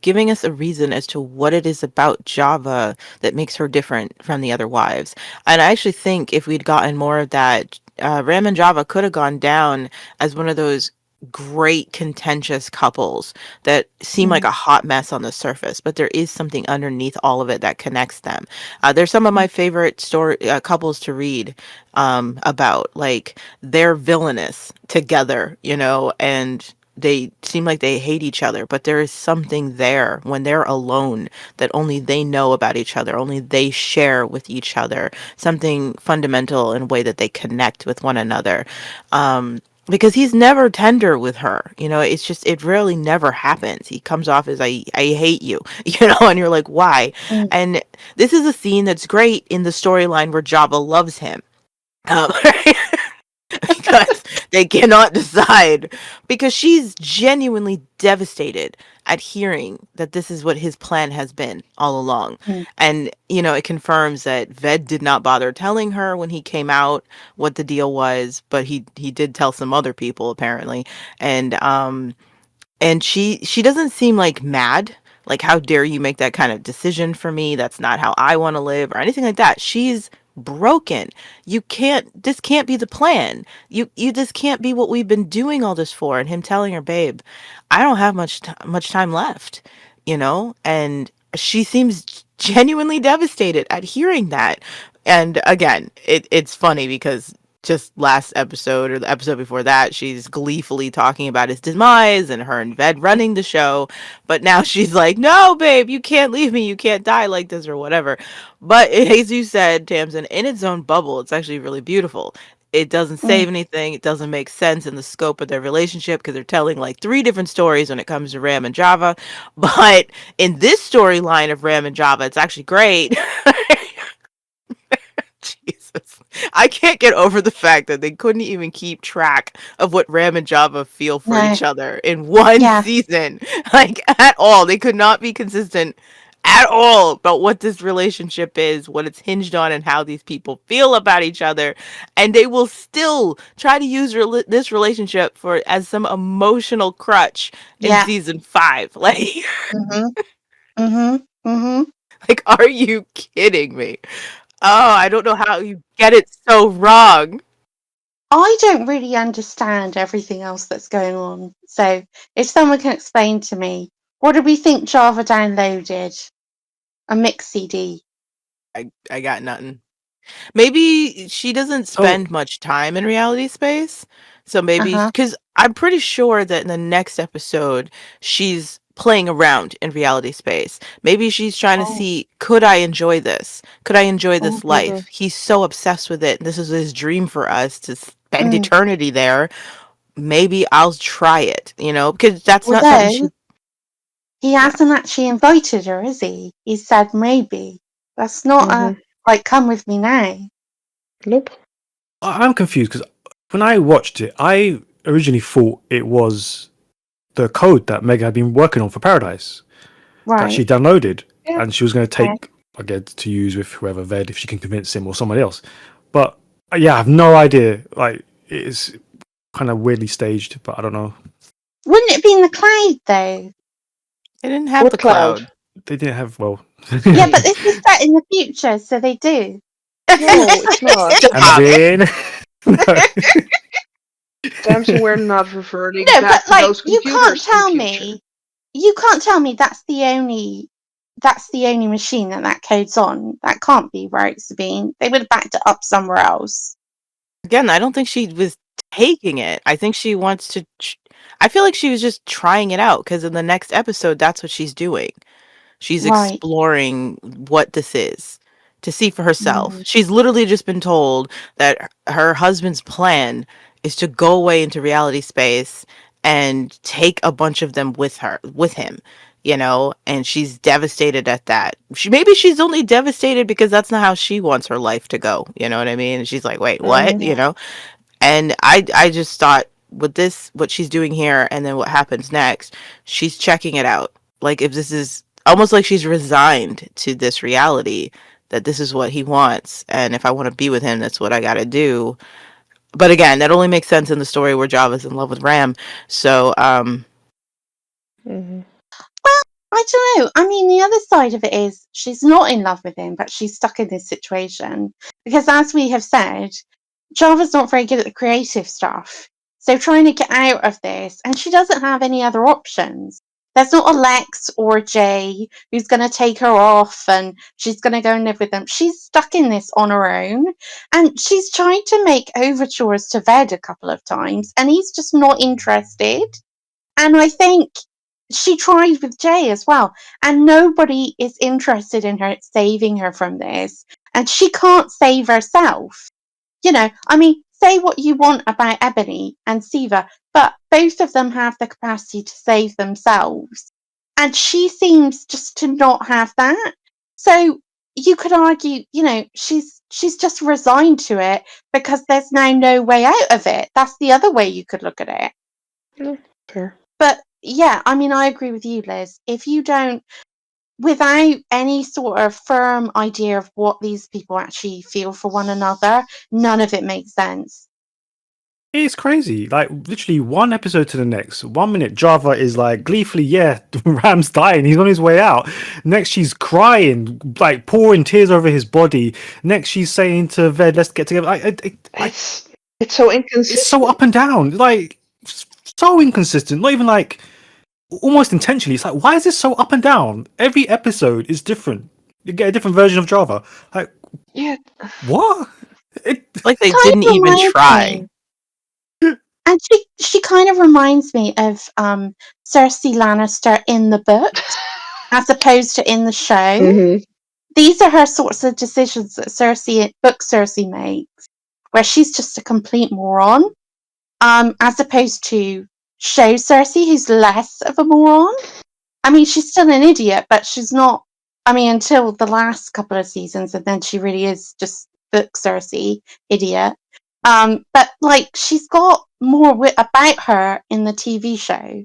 giving us a reason as to what it is about Java that makes her different from the other wives. And I actually think if we'd gotten more of that, Ram and Java could have gone down as one of those great contentious couples that seem like a hot mess on the surface, but there is something underneath all of it that connects them. They're some of my favorite story couples to read about, like, they're villainous together, and they seem like they hate each other, but there is something there when they're alone that only they know about each other, only they share with each other, something fundamental in a way that they connect with one another. Because he's never tender with her, it's just, it really never happens. He comes off as, I hate you, and you're like, why? Mm. And this is a scene that's great in the storyline where Java loves him. Because they cannot decide, because she's genuinely devastated at hearing that this is what his plan has been all along. Mm. And it confirms that Ved did not bother telling her when he came out what the deal was, but he did tell some other people apparently. And she doesn't seem like mad, like, how dare you make that kind of decision for me? That's not how I want to live, or anything like that. She's broken. This can't be the plan. This can't be what we've been doing all this for. And him telling her, babe, I don't have much time left, and she seems genuinely devastated at hearing that. And again, it's funny because just last episode or the episode before that, she's gleefully talking about his demise and her and Ved running the show. But now she's like, no, babe, you can't leave me. You can't die like this or whatever. But as you said, Tamsin, in its own bubble, it's actually really beautiful. It doesn't Mm. save anything. It doesn't make sense in the scope of their relationship because they're telling like three different stories when it comes to Ram and Java. But in this storyline of Ram and Java, it's actually great. Jesus. I can't get over the fact that they couldn't even keep track of what Ram and Java feel for No. each other in one Yeah. season. Like, at all. They could not be consistent at all about what this relationship is, what it's hinged on, and how these people feel about each other. And they will still try to use this relationship as some emotional crutch in Yeah. season 5. Like, Mhm. Mhm. Mhm. like, are you kidding me? Oh, I don't know how you get it so wrong. I don't really understand everything else that's going on. So if someone can explain to me, what do we think Java downloaded? A mix CD. I got nothing. Maybe she doesn't Oh, spend much time in reality space. So maybe, Uh-huh. because I'm pretty sure that in the next episode, she's playing around in reality space. Maybe she's trying to Oh. see, could I enjoy this? Could I enjoy this Mhm. life? He's so obsessed with it. This is his dream for us to spend Mm. eternity there. Maybe I'll try it, because that's not something Although she, he yeah. hasn't actually invited her, is he? He said maybe. That's not a like come with me now. Nope. I'm confused because when I watched it, I originally thought it was the code that Mega had been working on for Paradise that she Right. downloaded, Yeah. and she was going to Okay. take, I guess, to use with whoever Ved if she can convince him or somebody else. But yeah, I have no idea. Like, it's kind of weirdly staged, but I don't know. Wouldn't it be in the cloud though? They didn't have What the cloud? cloud. They didn't have Yeah, but this is set in the future, so they do. No, it's not. Stop. Tamsin. No. Tamsin, we're not reverting No, back but to those you can't computers in the tell future. me. That's the only machine that code's on. That can't be right, Sabine. They would have backed it up somewhere else. Again, I don't think she was taking it. I think she wants to. I feel like she was just trying it out because in the next episode, that's what she's doing. She's Right. exploring what this is to see for herself. Mm. She's literally just been told that her husband's plan is to go away into reality space and take a bunch of them with him, and she's devastated at that. Maybe she's only devastated because that's not how she wants her life to go. You know what I mean? And she's like, wait, what? Mhm. And I just thought with this, what she's doing here and then what happens next, she's checking it out. Like if this is almost like she's resigned to this reality that this is what he wants. And if I want to be with him, that's what I got to do. But again, that only makes sense in the story where Java's in love with Ram. So, Mhm. Well, I don't know. I mean, the other side of it is she's not in love with him, but she's stuck in this situation because, as we have said, Java's not very good at the creative stuff. So trying to get out of this, and she doesn't have any other options. There's not a Lex or a Jay who's going to take her off and she's going to go and live with them. She's stuck in this on her own. And she's tried to make overtures to Ved a couple of times, and he's just not interested. And I think she tried with Jay as well. And nobody is interested in her saving her from this. And she can't save herself. I mean, say what you want about Ebony and Siva, but both of them have the capacity to save themselves. And she seems just to not have that. So you could argue, she's just resigned to it because there's now no way out of it. That's the other way you could look at it. Yeah, fair. But yeah, I mean, I agree with you, Liz. If you don't, without any sort of firm idea of what these people actually feel for one another, none of it makes sense. It's crazy. Like literally one episode to the next. 1 minute Java is like gleefully, yeah, Ram's dying. He's on his way out. Next she's crying, like pouring tears over his body. Next she's saying to Ved, "Let's get together." It's so inconsistent. It's so up and down. Like so inconsistent. Not even like almost intentionally. It's like, why is this so up and down? Every episode is different. You get a different version of Java. Like, Yeah. what? like they Kind didn't of even reminds try. me. And she kind of reminds me of Cersei Lannister in the books as opposed to in the show. Mhm. These are her sorts of decisions that Cersei makes, where she's just a complete moron, as opposed to show Cersei, who's less of a moron. I mean, she's still an idiot, but she's not. I mean, until the last couple of seasons, and then she really is just book Cersei, idiot. But like, she's got more wit about her in the TV show,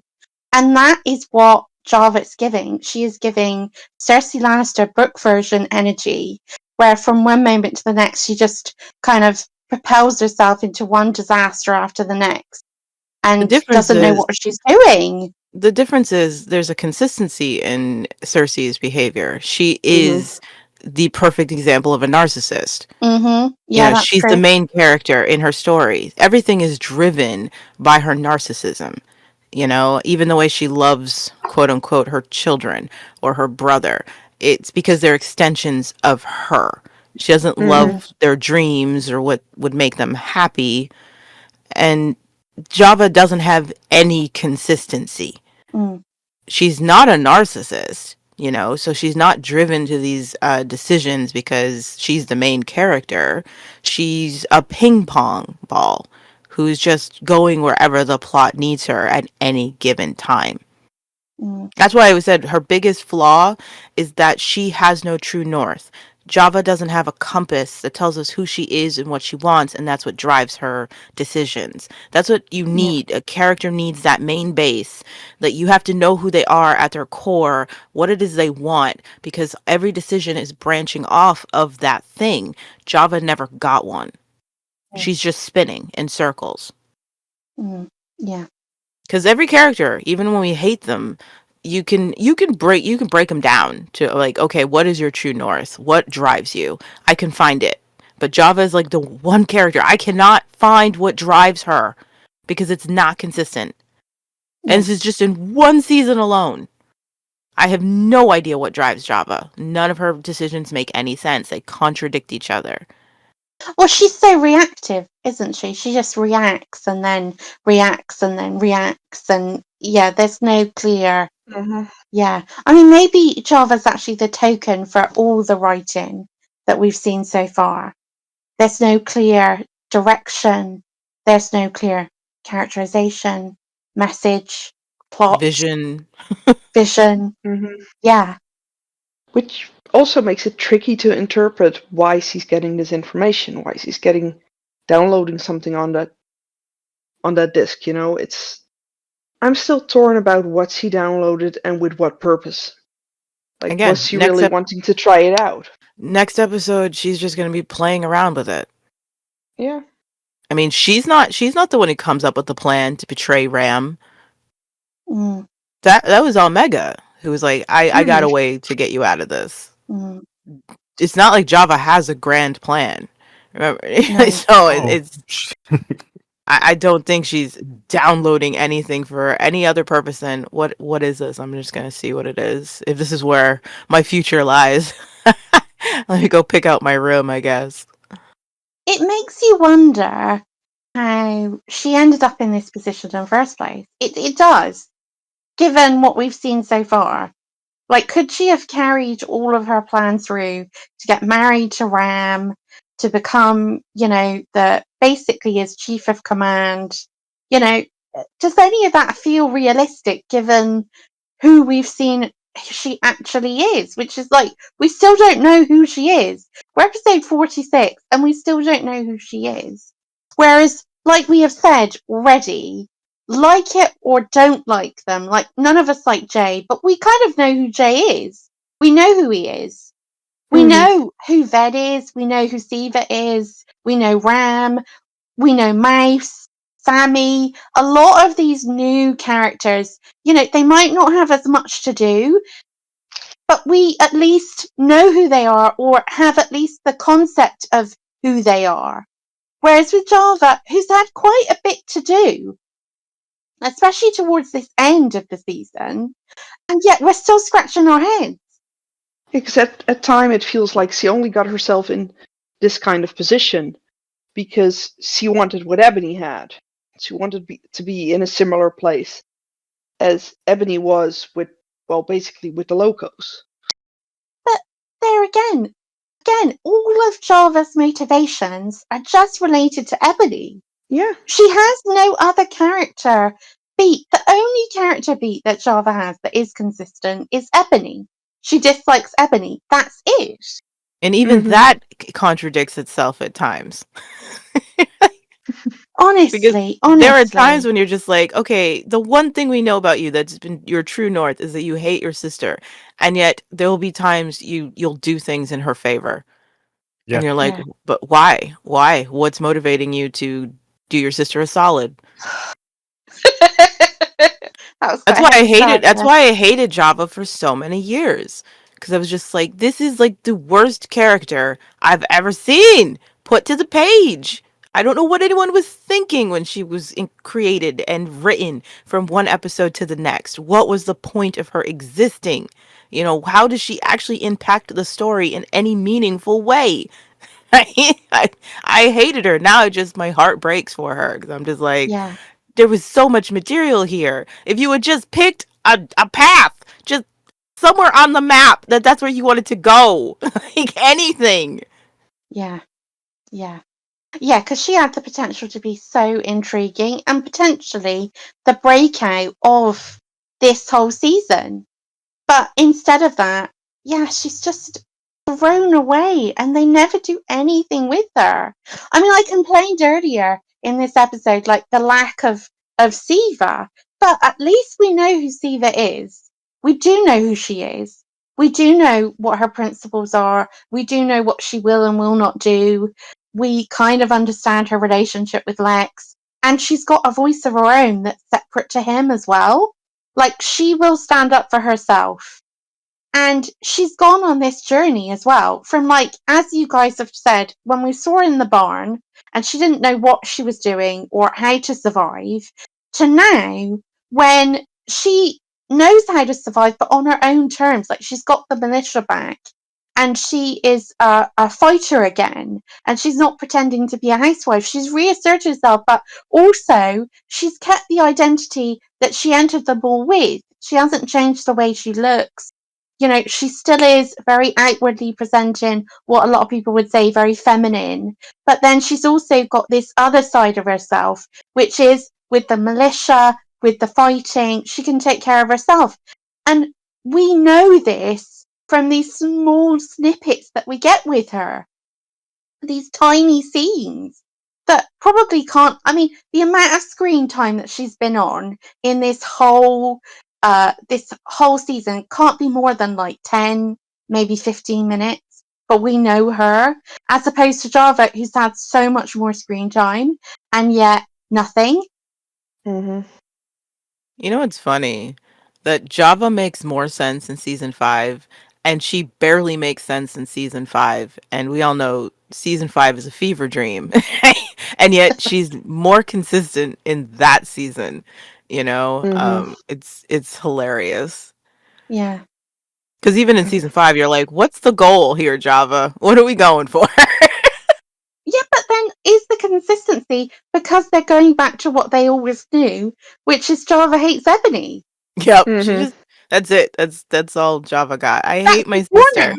and that is what Jarvet's giving. She is giving Cersei Lannister book version energy, where from one moment to the next, she just kind of propels herself into one disaster after the next, The and difference doesn't know is what she's doing. there's a consistency in Cersei's behavior. She Mhm. is the perfect example of a narcissist. Mm-hmm. Yeah, that's She's the true. main character in her story. Everything is driven by her narcissism. Even the way she loves, quote unquote, her children or her brother, it's because they're extensions of her. She doesn't Mhm. love their dreams or what would make them happy. And Java doesn't have any consistency. Mm. She's not a narcissist, so she's not driven to these decisions because she's the main character. She's a ping pong ball who's just going wherever the plot needs her at any given time. Mm. That's why I said her biggest flaw is that she has no true north. Java doesn't have a compass that tells us who she is and what she wants, and that's what drives her decisions. That's what you Yeah. need. A character needs that main base, that you have to know who they are at their core, what it is they want, because every decision is branching off of that thing. Java never got one. She's just spinning in circles. Mm. Yeah. Because every character, even when we hate them, you can break them down to like, okay, what is your true north? What drives you? I can find it. But Java is like the one character I cannot find what drives her because it's not consistent. And this is just in one season alone. I have no idea what drives Java. None of her decisions make any sense. They contradict each other. Well, she's so reactive, isn't she? She just reacts and then reacts and then reacts, and yeah, there's no clear. Yeah, I mean, maybe Java's actually the token for all the writing that we've seen so far. There's no clear direction. There's no clear characterization, message, plot, Vision. vision. Yeah, Which also makes it tricky to interpret why she's getting this information, why she's downloading something on that disk. I'm still torn about what she downloaded and with what purpose. Like, was Again, she really wanting to try it out? next episode, she's just going to be playing around with it. Yeah. I mean, she's not the one who comes up with the plan to betray Ram. mm, That was Omega, who was like, I got a way to get you out of this. mm, It's not like Java has a grand plan. Remember? no. So it's I don't think she's downloading anything for any other purpose than what is this? I'm just gonna see what it is. If this is where my future lies. Let me go pick out my room, I guess. It makes you wonder how she ended up in this position in the first place. It does, given what we've seen so far. Like, could she have carried all of her plans through to get married to Ram, to become, the basically as chief of command? Does any of that feel realistic given who we've seen she actually is? Which is like, we still don't know who she is. We're episode 46 and we still don't know who she is. Whereas, like we have said already, like it or don't like them, like none of us like Jay, but we kind of know who Jay is. We know who he is. We know who Ved is. We know who Siva is. We know Ram. We know Mouse, Sammy. A lot of these new characters, they might not have as much to do, but we at least know who they are or have at least the concept of who they are. Whereas with Java, who's had quite a bit to do, especially towards this end of the season, and yet we're still scratching our heads. Because at time it feels like she only got herself in this kind of position because she wanted what Ebony had. She wanted to be in a similar place as Ebony was basically with the Locos. But there again, all of Java's motivations are just related to Ebony. Yeah. She has no other character beat. The only character beat that Java has that is consistent is Ebony. She dislikes Ebony. That's it. And even that contradicts itself at times. Honestly. There are times when you're just like, okay, the one thing we know about you that's been your true north is that you hate your sister, and yet there will be times you'll do things in her favor, and you're like, but why? Why? What's motivating you to do your sister a solid? That's why I hated. That's why I hated Java for so many years, because I was just like, this is like the worst character I've ever seen put to the page. I don't know what anyone was thinking when she was created and written from one episode to the next. What was the point of her existing? How does she actually impact the story in any meaningful way? I hated her. Now my heart breaks for her because I'm just like, there was so much material here. If you had just picked a path, just somewhere on the map that's where you wanted to go, like anything. Yeah, because she had the potential to be so intriguing and potentially the breakout of this whole season. But instead of that, she's just thrown away and they never do anything with her. I mean, I complained earlier in this episode, like the lack of Siva, but at least we know who Siva is. We do know who she is. We do know what her principles are. We do know what she will and will not do. We kind of understand her relationship with Lex. And she's got a voice of her own that's separate to him as well. Like, she will stand up for herself. And she's gone on this journey as well. From, like, as you guys have said, when we saw her in the barn and she didn't know what she was doing or how to survive, to now when she knows how to survive but on her own terms. Like, she's got the militia back and she is a fighter again, and she's not pretending to be a housewife. She's reasserted herself, but also she's kept the identity that she entered the ball with. She hasn't changed the way she looks. You know, she still is very outwardly presenting what a lot of people would say very feminine, but then she's also got this other side of herself, which is with the militia, with the fighting. She can take care of herself, and we know this from these small snippets that we get with her, these tiny scenes that probably can't. I mean, the amount of screen time that she's been on in this whole season can't be more than like 10, maybe 15 minutes. But we know her, as opposed to Java, who's had so much more screen time and yet nothing. Mm-hmm. You know, it's funny that Java makes more sense in season 5, and she barely makes sense in season 5. And we all know season 5 is a fever dream. And yet she's more consistent in that season. You know, Mm-hmm. it's hilarious. Yeah. Because even in season 5, you're like, what's the goal here, Java? What are we going for? Yeah, but then is the consistency because they're going back to what they always knew, which is Java hates Ebony. Yep, Mm-hmm. that's it. That's all Java got. I That's hate my the corner. sister.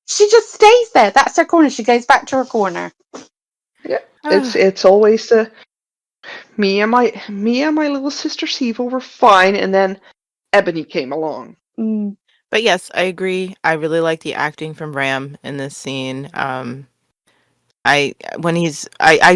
She just stays there. That's her corner. She goes back to her corner. Yeah. It's always the me and my little sister Siva were fine, and then Ebony came along. Mm. But yes, I agree. I really like the acting from Ram in this scene. I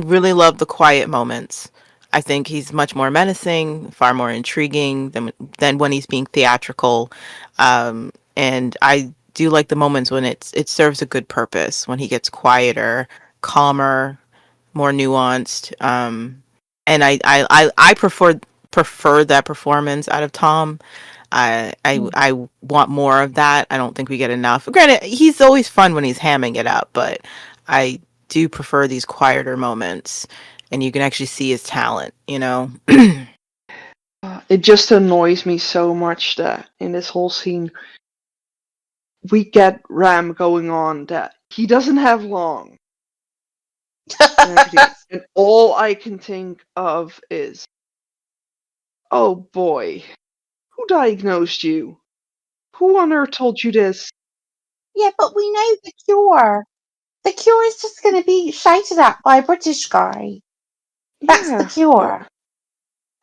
really love the quiet moments. I think he's much more menacing, far more intriguing than when he's being theatrical. And I do like the moments when it serves a good purpose, when he gets quieter, calmer, more nuanced. And I prefer that performance out of Tom. I want more of that. I don't think we get enough. Granted, he's always fun when he's hamming it up, but I do prefer these quieter moments, and you can actually see his talent. You know. It just annoys me so much that in this whole scene we get Ram going on that he doesn't have long and everything. And all I can think of is, oh boy, who diagnosed you? Who on earth told you this? Yeah, but we know the cure. The cure is just going to be shouted at by a British guy. That's the Yeah. cure.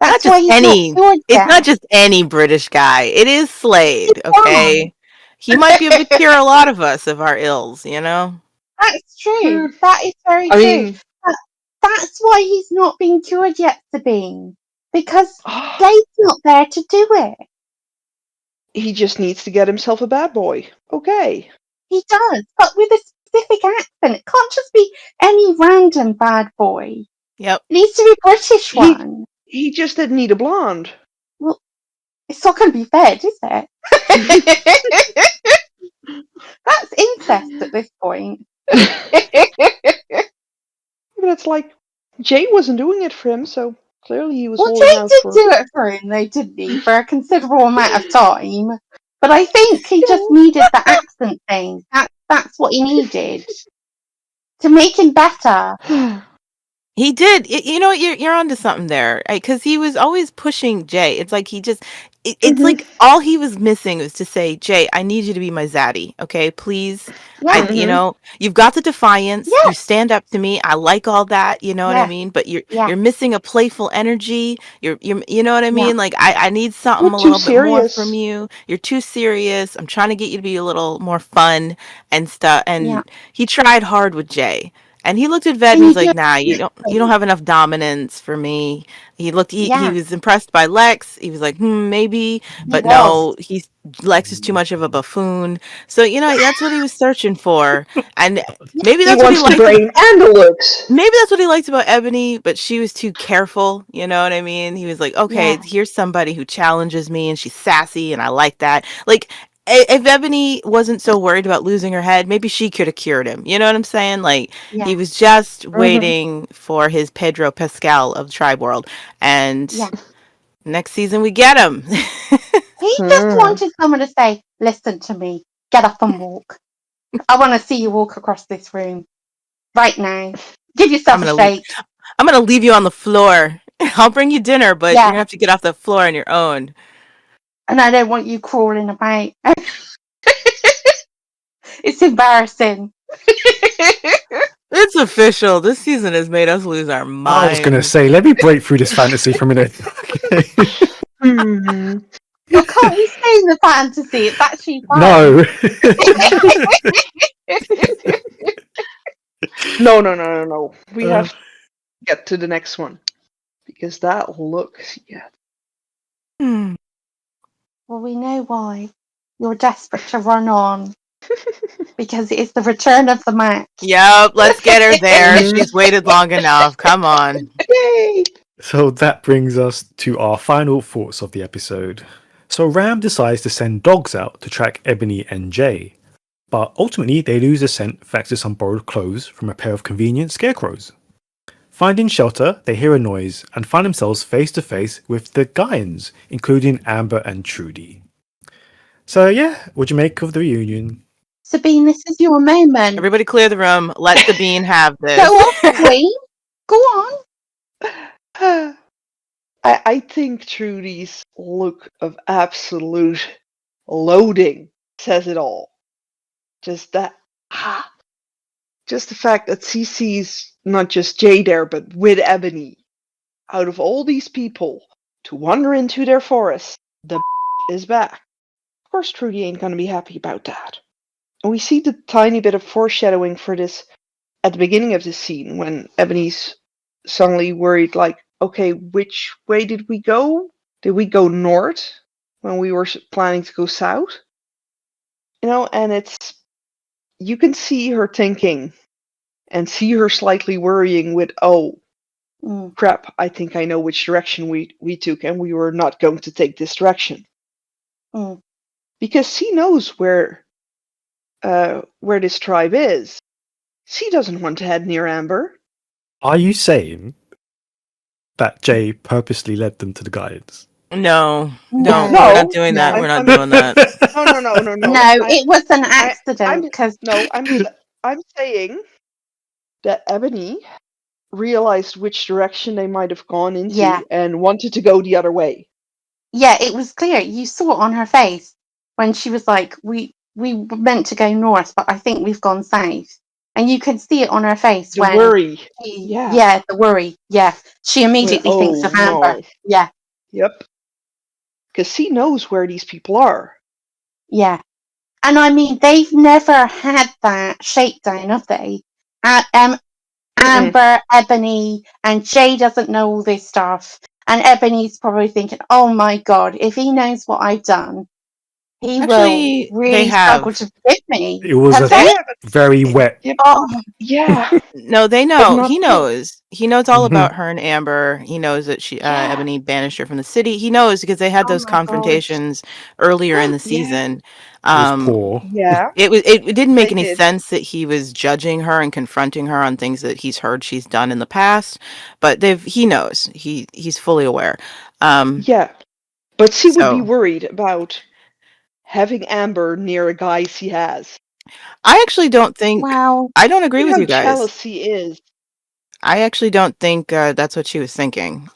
Not That's just why he's not any. cured It's not yet. just any British guy. It is Slade. Yeah, Okay, he might be able to cure a lot of us of our ills. You know. that's true. Hmm. That is very I true. mean, But that's why he's not been cured yet, Sabine. Because Slade's not there to do it. he just needs to get himself a bad boy. Okay. He does, but with a specific accent. It can't just be any random bad boy. Yep. It needs to be a British He one. he just didn't need a blonde. Well, it's not going to be fed, is it? That's incest at this point. But it's like Jay wasn't doing it for him, so clearly he was Well, holding Jake out did for. do it for him, though, didn't he? For a considerable amount of time. But I think he Yeah. just needed the accent thing. That's what he needed to make him better. He did. You know, you're onto something there, because he was always pushing Jay. It's like he just it's like all he was missing was to say, Jay, I need you to be my zaddy, okay? Please. Yeah, You've got the defiance. yeah, You stand up to me. I like all that, you know what I yeah, mean? But yeah, you're missing a playful energy. You're you know what I yeah, mean? Like I need something You're a too little bit more from serious. you. You're too serious. I'm trying to get you to be a little more fun and stuff. yeah. And he tried hard with Jay. And he looked at Ved and And he's he like, just, nah, you don't have enough dominance for me. He yeah, was impressed by Lex. He was like, maybe, he but was. no, Lex is too much of a buffoon. So, that's what he was searching for. And maybe He that's what he wants the liked. brain and the looks. Maybe that's what he liked about Ebony, but she was too careful. You know what I mean? He was like, okay, Yeah, here's somebody who challenges me and she's sassy and I like that. Like, if Ebony wasn't so worried about losing her head, maybe she could have cured him. You know what I'm saying? Like, yeah, he was just Hmm. waiting for his Pedro Pascal of Tribe World. And yeah. next season we get him. He just Hmm. wanted someone to say, listen to me, get up and walk. I want to see you walk across this room right now. Give I'm yourself a gonna le- shake. I'm gonna leave you on the floor. I'll bring you dinner, but you're Yeah, gonna have to get off the floor on your own. and I don't want you crawling about. It's embarrassing. It's official. This season has made us lose our I was going to minds. say, let me break through this fantasy for a minute. Hmm. Well, can't we stay in the fantasy? It's actually fun. No. No, no, no, no, no. We Uh, have to get to the next one because that looks. Yeah. Hmm. Well, we know why. You're desperate to run on because it is the return of the Mac. Yep, let's get her there. Mhm. She's waited long enough. Come on. Yay! so that brings us to our final thoughts of the episode. So Ram decides to send dogs out to track Ebony and Jay, but ultimately they lose the scent thanks to some borrowed clothes from a pair of convenient scarecrows. Finding shelter, they hear a noise and find themselves face to face with the Gaians, including Amber and Trudy. So yeah, what'd you make of the reunion? Sabine, this is your moment. Everybody clear the room. Let Sabine have Go this. on, Queen. Go on. I think Trudy's look of absolute loading says it all. Just that, ah, just the fact that Cece's not just Jay there, but with Ebony, out of all these people to wander into their forest, the is back. Of course, Trudy ain't gonna be happy about that. And we see the tiny bit of foreshadowing for this at the beginning of the scene when Ebony's suddenly worried, like, okay, which way did we go? Did we go north when we were planning to go south? And you can see her thinking and see her slightly worrying with, oh, Mm, crap, I think I know which direction we took and we were not going to take this direction. mm. Because she knows where this tribe is. She doesn't want to head near Amber. Are you saying that Jay purposely led them to the guides? No, don't. No, We're not No, doing no, that. We're not I'm doing that. no, no, no, no, no. no. It was an accident I'm because no, I'm saying that Ebony realized which direction they might have gone yeah, into and wanted to go the other way. yeah, it was clear. You saw it on her face when she was like, "We were meant to go north, but I think we've gone south." And you could see it on her face The when worry. she, Yeah. yeah, the worry. Yeah, she immediately thinks Oh of Amber. no. Yeah, Yep. Because she knows where these people are. yeah. And I mean, they've never had that shakedown, have they? Mm-mm. Amber, Ebony, and Jay doesn't know all this stuff. And Ebony's probably thinking, oh my God, if he knows what I've done, he will Actually, they really struggle have. to forgive me. It was Have a they? Yeah, but very wet. yeah, Oh, yeah, No, they but know. He not to. knows. He knows all Mhm. about her and Amber. He knows that Yeah. Ebony banished her from the city. He knows because they had oh those my God. confrontations earlier in the Yeah. season. It was Um, poor. Yeah. it didn't make They any did. sense that he was judging her and confronting her on things that he's heard she's done in the past. But he knows. He's fully aware. Um, Yeah. But she would be so worried about having Amber near a guy she has. I actually don't think. Well, I don't agree See with how you guys. jealous she is. I actually don't think that's what she was thinking.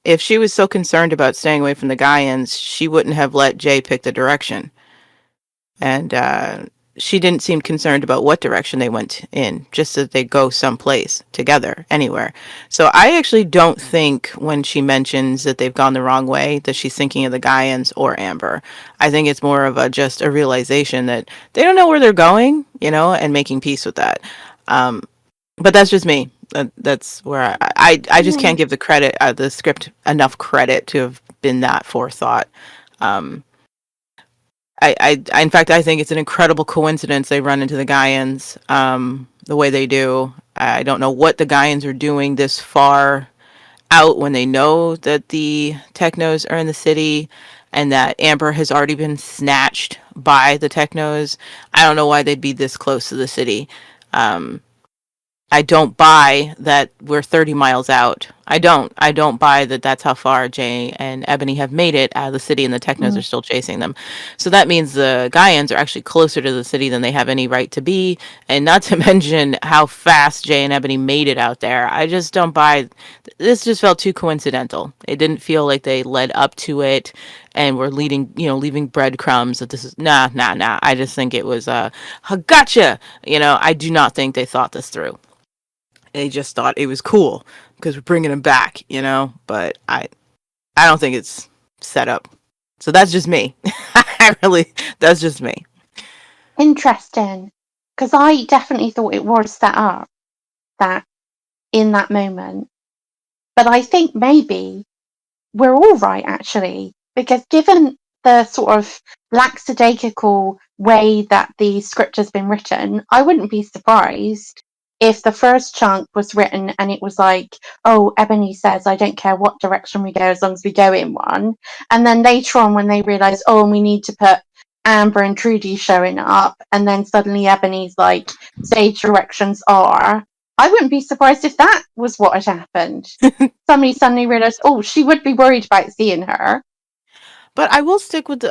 If she was so concerned about staying away from the Gaians, she wouldn't have let Jay pick the direction. And she didn't seem concerned about what direction they went in, just that they go someplace together, anywhere. So I actually don't think when she mentions that they've gone the wrong way that she's thinking of the Gaians or Amber. I think it's more of just a realization that they don't know where they're going, and making peace with that. But that's just me. That's where I just can't give the script enough credit to have been that forethought. Um, in fact, I think it's an incredible coincidence they run into the Gaians the way they do. I don't know what the Gaians are doing this far out when they know that the Technos are in the city and that Amber has already been snatched by the Technos. I don't know why they'd be this close to the city. I don't buy that we're 30 miles out. I don't buy that that's how far Jay and Ebony have made it out of the city and the Technos are still chasing them. So that means the Gaians are actually closer to the city than they have any right to be. And not to mention how fast Jay and Ebony made it out there. I just don't buy. This just felt too coincidental. It didn't feel like they led up to it and were leaving breadcrumbs that this is nah. I just think it was gotcha. I do not think they thought this through. They just thought it was cool because we're bringing him back, but I don't think it's set up. So that's just me. That's just me. Interesting. Because I definitely thought it was set up that in that moment. But I think maybe we're all right, actually, because given the sort of lackadaisical way that the script has been written, I wouldn't be surprised if the first chunk was written and it was like, oh, Ebony says, I don't care what direction we go as long as we go in one. And then later on, when they realise, oh, we need to put Amber and Trudy showing up, and then suddenly Ebony's like, stage directions are. I wouldn't be surprised if that was what had happened. Somebody suddenly realised, oh, she would be worried about seeing her. But I will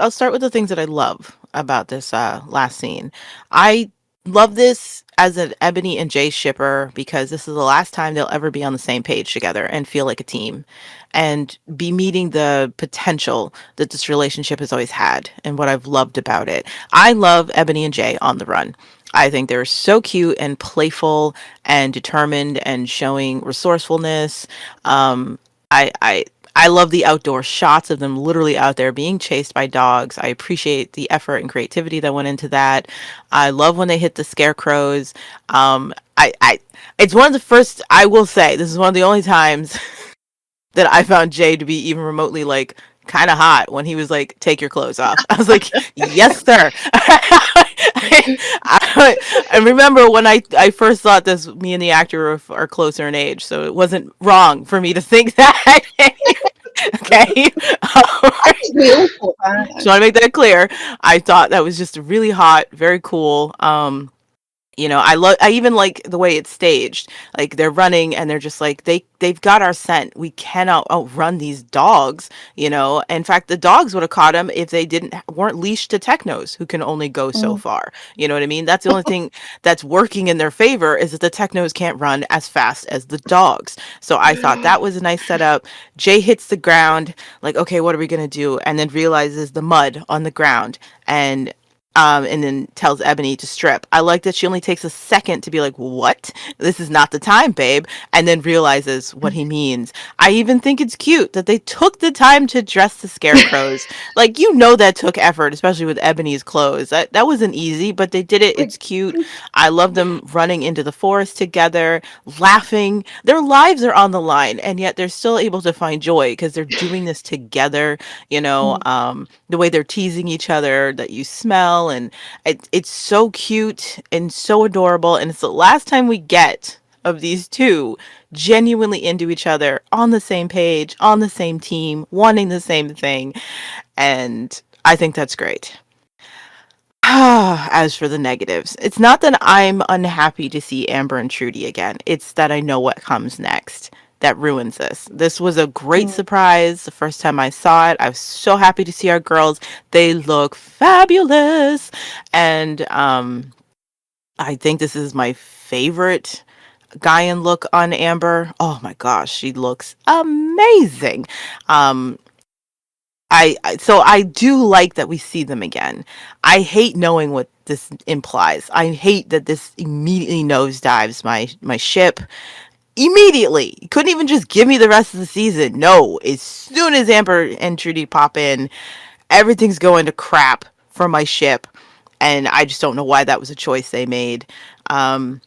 I'll start with the things that I love about this last scene. I love this as an Ebony and Jay shipper because this is the last time they'll ever be on the same page together and feel like a team and be meeting the potential that this relationship has always had and what I've loved about it. I love Ebony and Jay on the run. I think they're so cute and playful and determined and showing resourcefulness. I love the outdoor shots of them literally out there being chased by dogs. I appreciate the effort and creativity that went into that. I love when they hit the scarecrows. It's one of the first, I will say, this is one of the only times that I found Jay to be even remotely like kind of hot when he was like, take your clothes off. I was like, yes, sir. I remember when I first thought this, me and the actor are closer in age, so it wasn't wrong for me to think that. Okay. I think we all thought that. Just want to make that clear. I thought that was just really hot, very cool. I even like the way it's staged. Like they're running and they're just like they've got our scent. We cannot outrun these dogs. In fact, the dogs would have caught them if they weren't leashed to Technos, who can only go so far. You know what I mean? That's the only thing that's working in their favor is that the Technos can't run as fast as the dogs. So I thought that was a nice setup. Jay hits the ground, like, okay, what are we gonna do? And then realizes the mud on the ground and then tells Ebony to strip. I like that she only takes a second to be like, what? This is not the time, babe. And then realizes what he means. I even think it's cute that they took the time to dress the scarecrows. Like, that took effort, especially with Ebony's clothes. That wasn't easy, but they did it. It's cute. I love them running into the forest together, laughing. Their lives are on the line, and yet they're still able to find joy because they're doing this together. The way they're teasing each other that you smell, and it's so cute and so adorable, and it's the last time we get of these two genuinely into each other, on the same page, on the same team, wanting the same thing, and I think that's great. As for the negatives, it's not that I'm unhappy to see Amber and Trudy again, it's that I know what comes next that ruins this. This was a great surprise the first time I saw it. I was so happy to see our girls. They look fabulous. And I think this is my favorite Gaian look on Amber. Oh my gosh, she looks amazing. Um, so I do like that we see them again. I hate knowing what this implies. I hate that this immediately nosedives my ship. Immediately. Couldn't even just give me the rest of the season. No, as soon as Amber and Trudy pop in, everything's going to crap for my ship. And I just don't know why that was a choice they made. But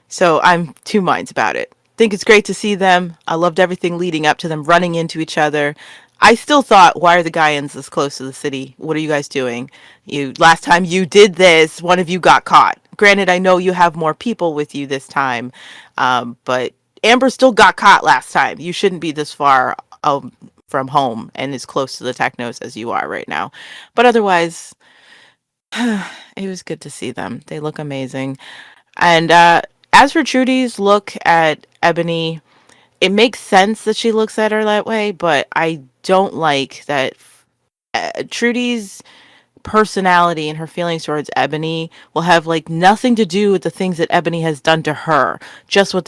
so I'm two minds about it. Think it's great to see them. I loved everything leading up to them running into each other. I still thought, why are the Gaians this close to the city? What are you guys doing? You last time you did this, one of you got caught. Granted, I know you have more people with you this time, but Amber still got caught last time. You shouldn't be this far from home and as close to the technos as you are right now. But otherwise, it was good to see them. They look amazing. And as for Trudy's look at Ebony, it makes sense that she looks at her that way, but I don't like that Trudy's personality and her feelings towards Ebony will have like nothing to do with the things that Ebony has done to her, just what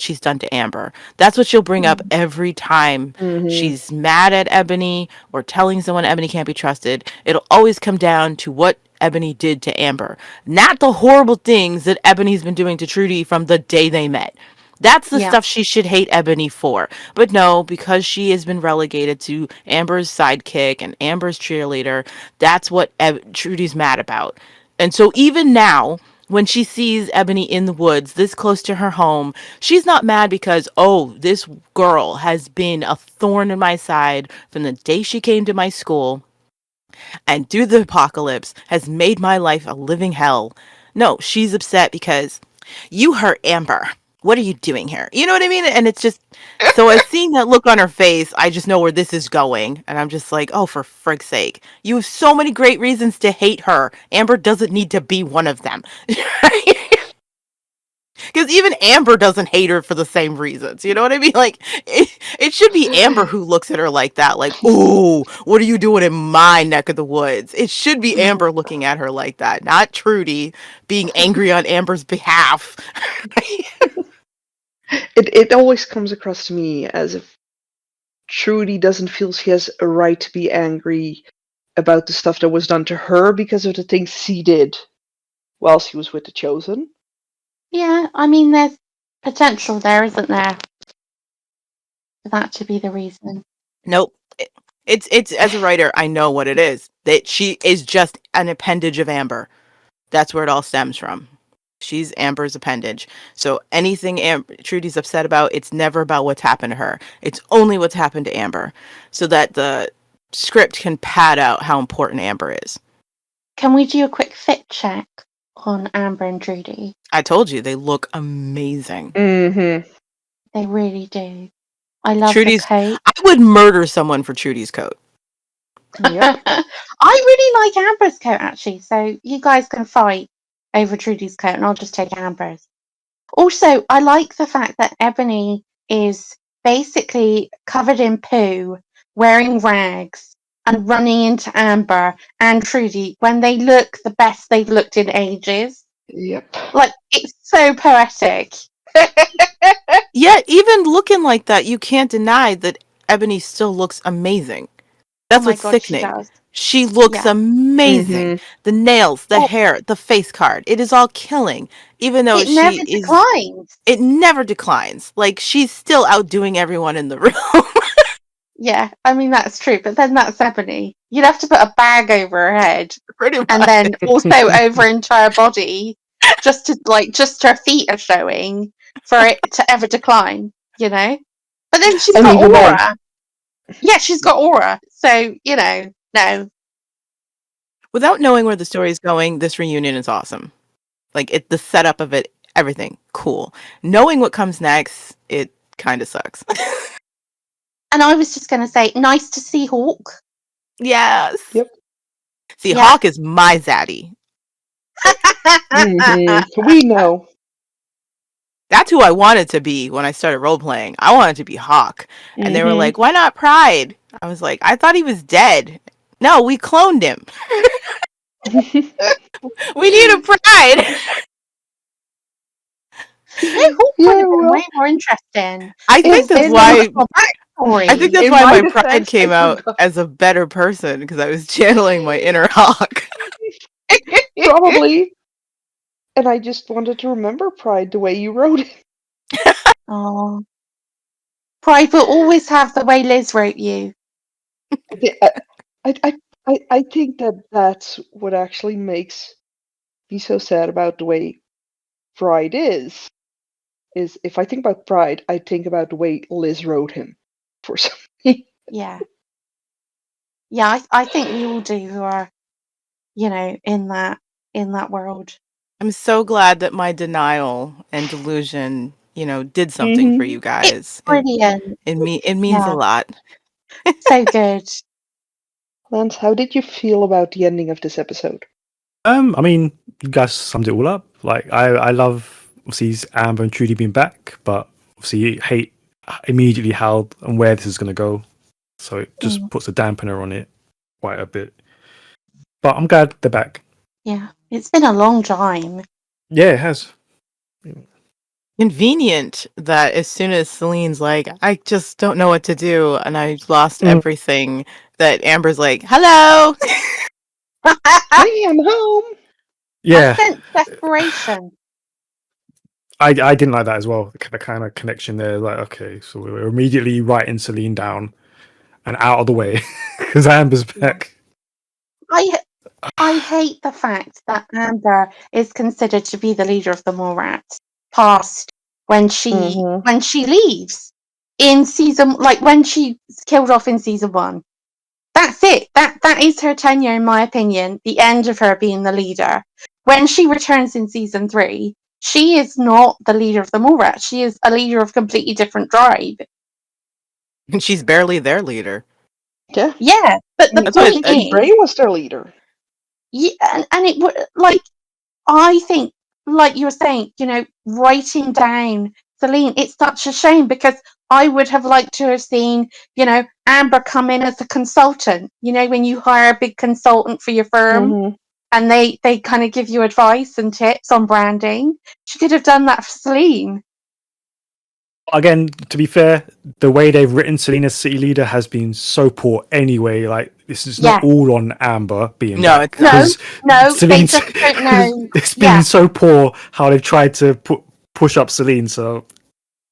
she's done to Amber. That's what she'll bring up every time Mm-hmm. she's mad at Ebony or telling someone Ebony can't be trusted. It'll always come down to what Ebony did to Amber, not the horrible things that Ebony's been doing to Trudy from the day they met. That's the Yeah. stuff she should hate Ebony for. But no, because she has been relegated to Amber's sidekick and Amber's cheerleader, that's what Trudy's mad about. And so even now, when she sees Ebony in the woods this close to her home, she's not mad because, oh, this girl has been a thorn in my side from the day she came to my school and through the apocalypse has made my life a living hell. No, she's upset because you hurt Amber. What are you doing here? You know what I mean? And it's just, so I seeing that look on her face, I just know where this is going. And I'm just like, oh, for frig's sake. You have so many great reasons to hate her. Amber doesn't need to be one of them. Because even Amber doesn't hate her for the same reasons. You know what I mean? Like, it should be Amber who looks at her like that. Like, ooh, what are you doing in my neck of the woods? It should be Amber looking at her like that, not Trudy being angry on Amber's behalf. It always comes across to me as if Trudy doesn't feel she has a right to be angry about the stuff that was done to her because of the things she did while she was with the Chosen. Yeah, I mean, there's potential there, isn't there, for that to be the reason. Nope. It's as a writer, I know what it is. That she is just an appendage of Amber. That's where it all stems from. She's Amber's appendage. So anything Trudy's upset about, it's never about what's happened to her. It's only what's happened to Amber. So that the script can pad out how important Amber is. Can we do a quick fit check on Amber and Trudy? I told you, they look amazing. Mm-hmm. They really do. I love Trudy's, the coat. I would murder someone for Trudy's coat. Yep. I really like Amber's coat, actually. So you guys can fight over Trudy's coat, and I'll just take Amber's. Also, I like the fact that Ebony is basically covered in poo, wearing rags, and running into Amber and Trudy when they look the best they've looked in ages. Yep. Like, it's so poetic. Yeah, even looking like that, you can't deny that Ebony still looks amazing. That's Oh my what's god, she sickening. does. She looks Yeah. amazing. Mm-hmm. The nails, the Oh, hair, the face card. It is all killing. Even though it never she is, declines. it never declines. Like, she's still outdoing everyone in the room. Yeah, I mean, that's true, but then that's Ebony. You'd have to put a bag over her head Pretty much. and then also over her entire body just her feet are showing for it to ever decline, you know? But then she's And got even then, aura. Yeah, she's got aura. So, no. Without knowing where the story is going, this reunion is awesome. Like, the setup of it, everything, cool. Knowing what comes next, it kind of sucks. And I was just going to say, nice to see Hawk. Yes. yep. See, Yeah. Hawk is my zaddy. Mm-hmm. We know. That's who I wanted to be when I started role playing. I wanted to be Hawk. And they were Mm-hmm. like, why not Pride? I was like, I thought he was dead. No, we cloned him. We need a Pride. more interesting. I think that's In why. More I think backstory. that's in why my my pride defense, I came out forgot. as a better person because I was channeling my inner hawk. Probably. And I just wanted to remember Pride the way you wrote it. Oh, Pride will always have the way Liz wrote you. I, I think that that's what actually makes me so sad about the way Pride is if I think about Pride, I think about the way Liz wrote him for some reason. Yeah. Yeah, I think we all do who are, in that world. I'm so glad that my denial and delusion, did something for Mm-hmm. you It's guys. brilliant. It means a Yeah, lot. so good. Lance, how did you feel about the ending of this episode? I mean, you guys summed it all up. Like, I love obviously Amber and Trudy being back, but obviously you hate immediately how and where this is going to go. So it just Mm, puts a dampener on it quite a bit. But I'm glad they're back. yeah, it's been a long time. Yeah, it has. Convenient that as soon as Celine's like, I just don't know what to do and I've lost Mm. everything, that Amber's like, hello. Hey, I'm home. I Yeah, sense desperation. I didn't like that as well. The kind of connection there. Like, okay, so we were immediately writing Celine down and out of the way because Amber's Yeah. back. I hate the fact that Amber is considered to be the leader of the Morats past when she Mm-hmm. when she leaves in season, like when she's killed off in season 1. That's it. That is her tenure, in my opinion. The end of her being the leader. When she returns in season 3, she is not the leader of the Morats. She is a leader of a completely different tribe. And she's barely their leader. Yeah. Yeah, but the That's what point Even is, Bray was their leader. yeah, and it would like I think, like you were saying, writing down Celine, it's such a shame because I would have liked to have seen, Amber come in as a consultant. When you hire a big consultant for your firm Mm-hmm. and they kind of give you advice and tips on branding. She could have done that for Celine. Again, to be fair, the way they've written Selena's city leader has been so poor anyway. Like, this is not Yeah. all on Amber being No, back it's not. No, because no, they Celine's just don't know. it's been Yeah. so poor how they've tried to push up Celine. So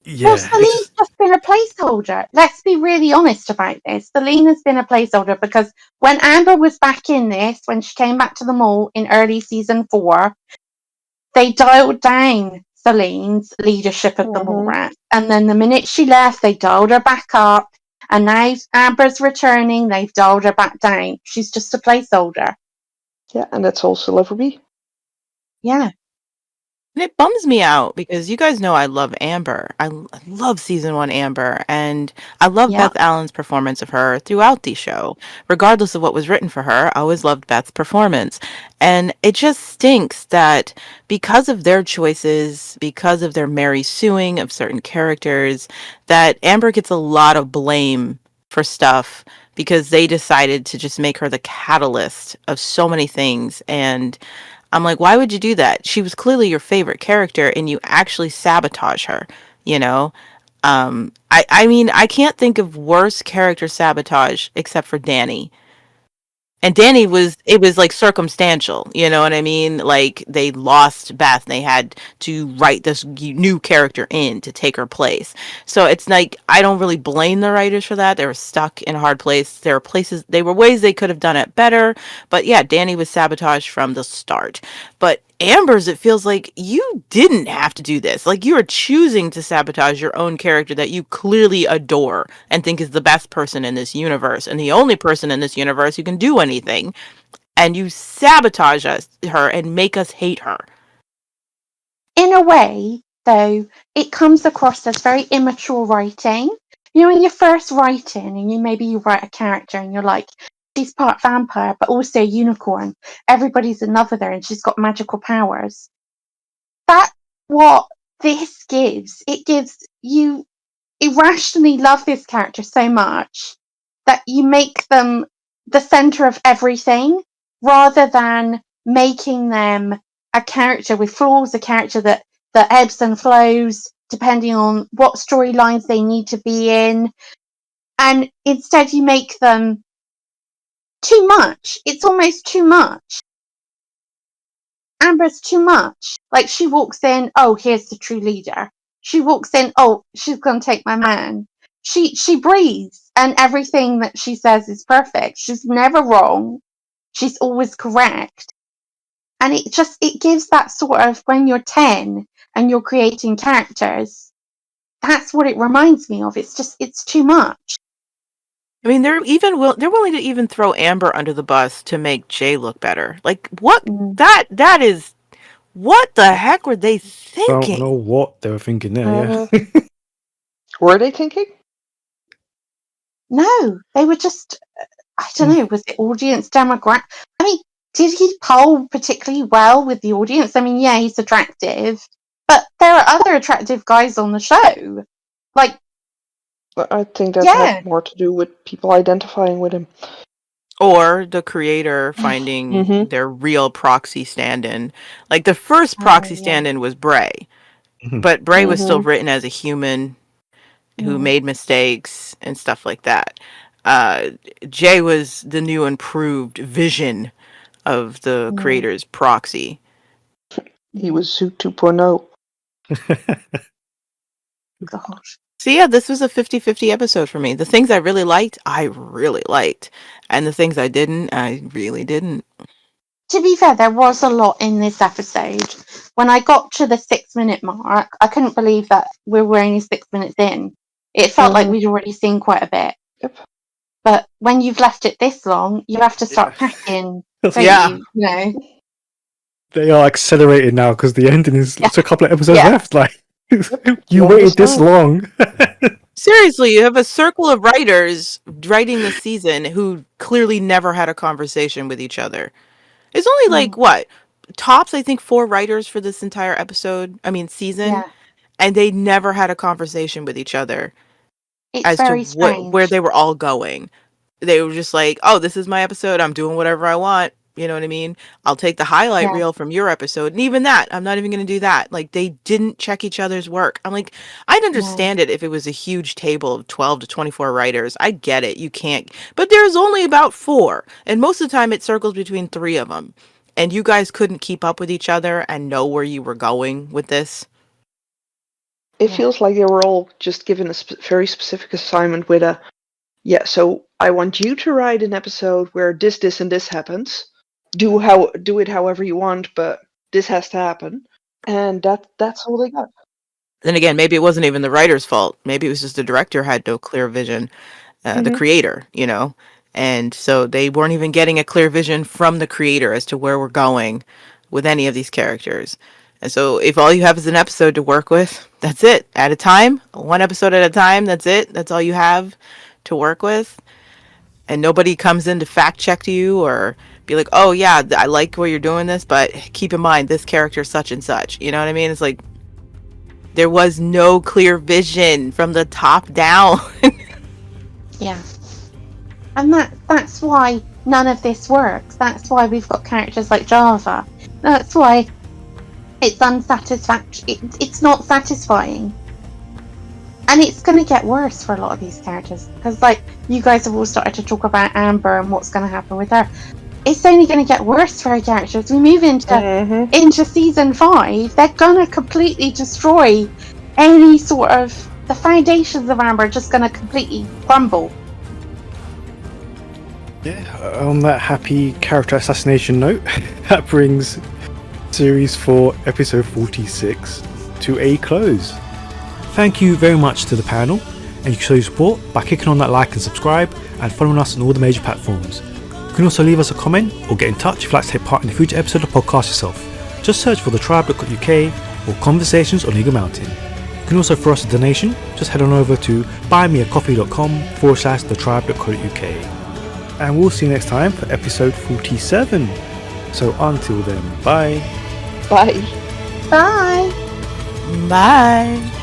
Well, yeah, it's Celine's just just been a placeholder. Let's be really honest about this. Celine has been a placeholder because when Amber was back in this, when she came back to the mall in early season 4, they dialed down Celine's leadership of the Mm-hmm. Mallrats. And then the minute she left, they dialed her back up. And now Amber's returning, they've dialed her back down. She's just a placeholder. Yeah, and that's all she'll ever be. Yeah. And it bums me out because you guys know I love Amber. I love season 1 Amber, and I love Yeah. Beth Allen's performance of her throughout the show. Regardless of what was written for her, I always loved Beth's performance. And it just stinks that because of their choices, because of their Mary suing of certain characters, that Amber gets a lot of blame for stuff because they decided to just make her the catalyst of so many things. And I'm like, why would you do that? She was clearly your favorite character and you actually sabotage her, you know? I mean, I can't think of worse character sabotage except for Danny. And Danny it was like circumstantial, you know what I mean? Like they lost Beth, and they had to write this new character in to take her place. So it's like, I don't really blame the writers for that. They were stuck in a hard place. There were ways they could have done it better. But yeah, Danny was sabotaged from the start. But Amber's, it feels like you didn't have to do this. Like you are choosing to sabotage your own character that you clearly adore and think is the best person in this universe and the only person in this universe who can do anything. And you sabotage her and make us hate her. In a way, though, it comes across as very immature writing. When you're first writing and you write a character and you're like, she's part vampire, but also a unicorn. Everybody's in love with her and she's got magical powers. That's what this gives. It gives you irrationally love this character so much that you make them the center of everything rather than making them a character with flaws, a character that ebbs and flows depending on what storylines they need to be in. And instead you make them too much. It's almost too much. Amber's too much. Like, she walks in, oh, here's the true leader. She walks in, oh, she's going to take my man. She breathes, and everything that she says is perfect. She's never wrong. She's always correct. And it gives that sort of, when you're 10 and you're creating characters, that's what it reminds me of. It's too much. I mean, they're willing to even throw Amber under the bus to make Jay look better. Like, what? That is, what the heck were they thinking? Don't know what they were thinking there. Yeah. Were they thinking? No, they were just, I don't know, was the audience demographic? I mean, did he poll particularly well with the audience? I mean, yeah, he's attractive, but there are other attractive guys on the show. Like, I think that had more to do with people identifying with him. Or the creator finding their real proxy stand-in. Like, the first proxy stand-in was Bray. But Bray was still written as a human who made mistakes and stuff like that. Jay was the new improved vision of the creator's proxy. He was Suit 2.0. Gosh. So yeah, this was a 50-50 episode for me. The things I really liked. And the things I didn't, I really didn't. To be fair, there was a lot in this episode. When I got to the 6-minute mark, I couldn't believe that we were only 6 minutes in. It felt like we'd already seen quite a bit. Yep. But when you've left it this long, you have to start packing. Yeah. You know? They are accelerated now because the ending is just a couple of episodes left. Like, you waited this long. Seriously, you have a circle of writers writing the season who clearly never had a conversation with each other. It's only like, what? Tops, I think, 4 writers for this entire season. Yeah. And they never had a conversation with each other. It's as very to strange. where they were all going. They were just like, oh, this is my episode. I'm doing whatever I want. You know what I mean? I'll take the highlight reel from your episode. And even that, I'm not even going to do that. Like, they didn't check each other's work. I'm like, I'd understand it if it was a huge table of 12 to 24 writers. I get it. You can't. But there's only about 4. And most of the time it circles between 3 of them. And you guys couldn't keep up with each other and know where you were going with this. It feels like they were all just given a very specific assignment with a, so I want you to write an episode where this, and this happens. Do it however you want, but this has to happen. And that's all they got. Then again, maybe it wasn't even the writer's fault. Maybe it was just the director had no clear vision, the creator, you know? And so they weren't even getting a clear vision from the creator as to where we're going with any of these characters. And so if all you have is an episode to work with, that's it. At a time, 1 episode at a time, that's it. That's all you have to work with. And nobody comes in to fact check you or be like, oh yeah, I like where you're doing this, but keep in mind this character such and such. You know what I mean? It's like there was no clear vision from the top down. Yeah. And that's why none of this works. That's why we've got characters like Java. That's why it's unsatisfactory. It's not satisfying. And it's going to get worse for a lot of these characters. Because, like, you guys have all started to talk about Amber and what's going to happen with her. It's only going to get worse for her characters. We move into season 5. They're going to completely destroy any sort of... The foundations of Amber are just going to completely crumble. Yeah, on that happy character assassination note, that brings Series 4, Episode 46 to a close. Thank you very much to the panel, and you can show your support by clicking on that like and subscribe and following us on all the major platforms. You can also leave us a comment or get in touch if you'd like to take part in a future episode of the podcast yourself. Just search for the tribe.uk or Conversations on Eagle Mountain. You can also throw us a donation, just head on over to buymeacoffee.com/thetribe.co.uk. And we'll see you next time for episode 47. So until then, bye. Bye. Bye. Bye.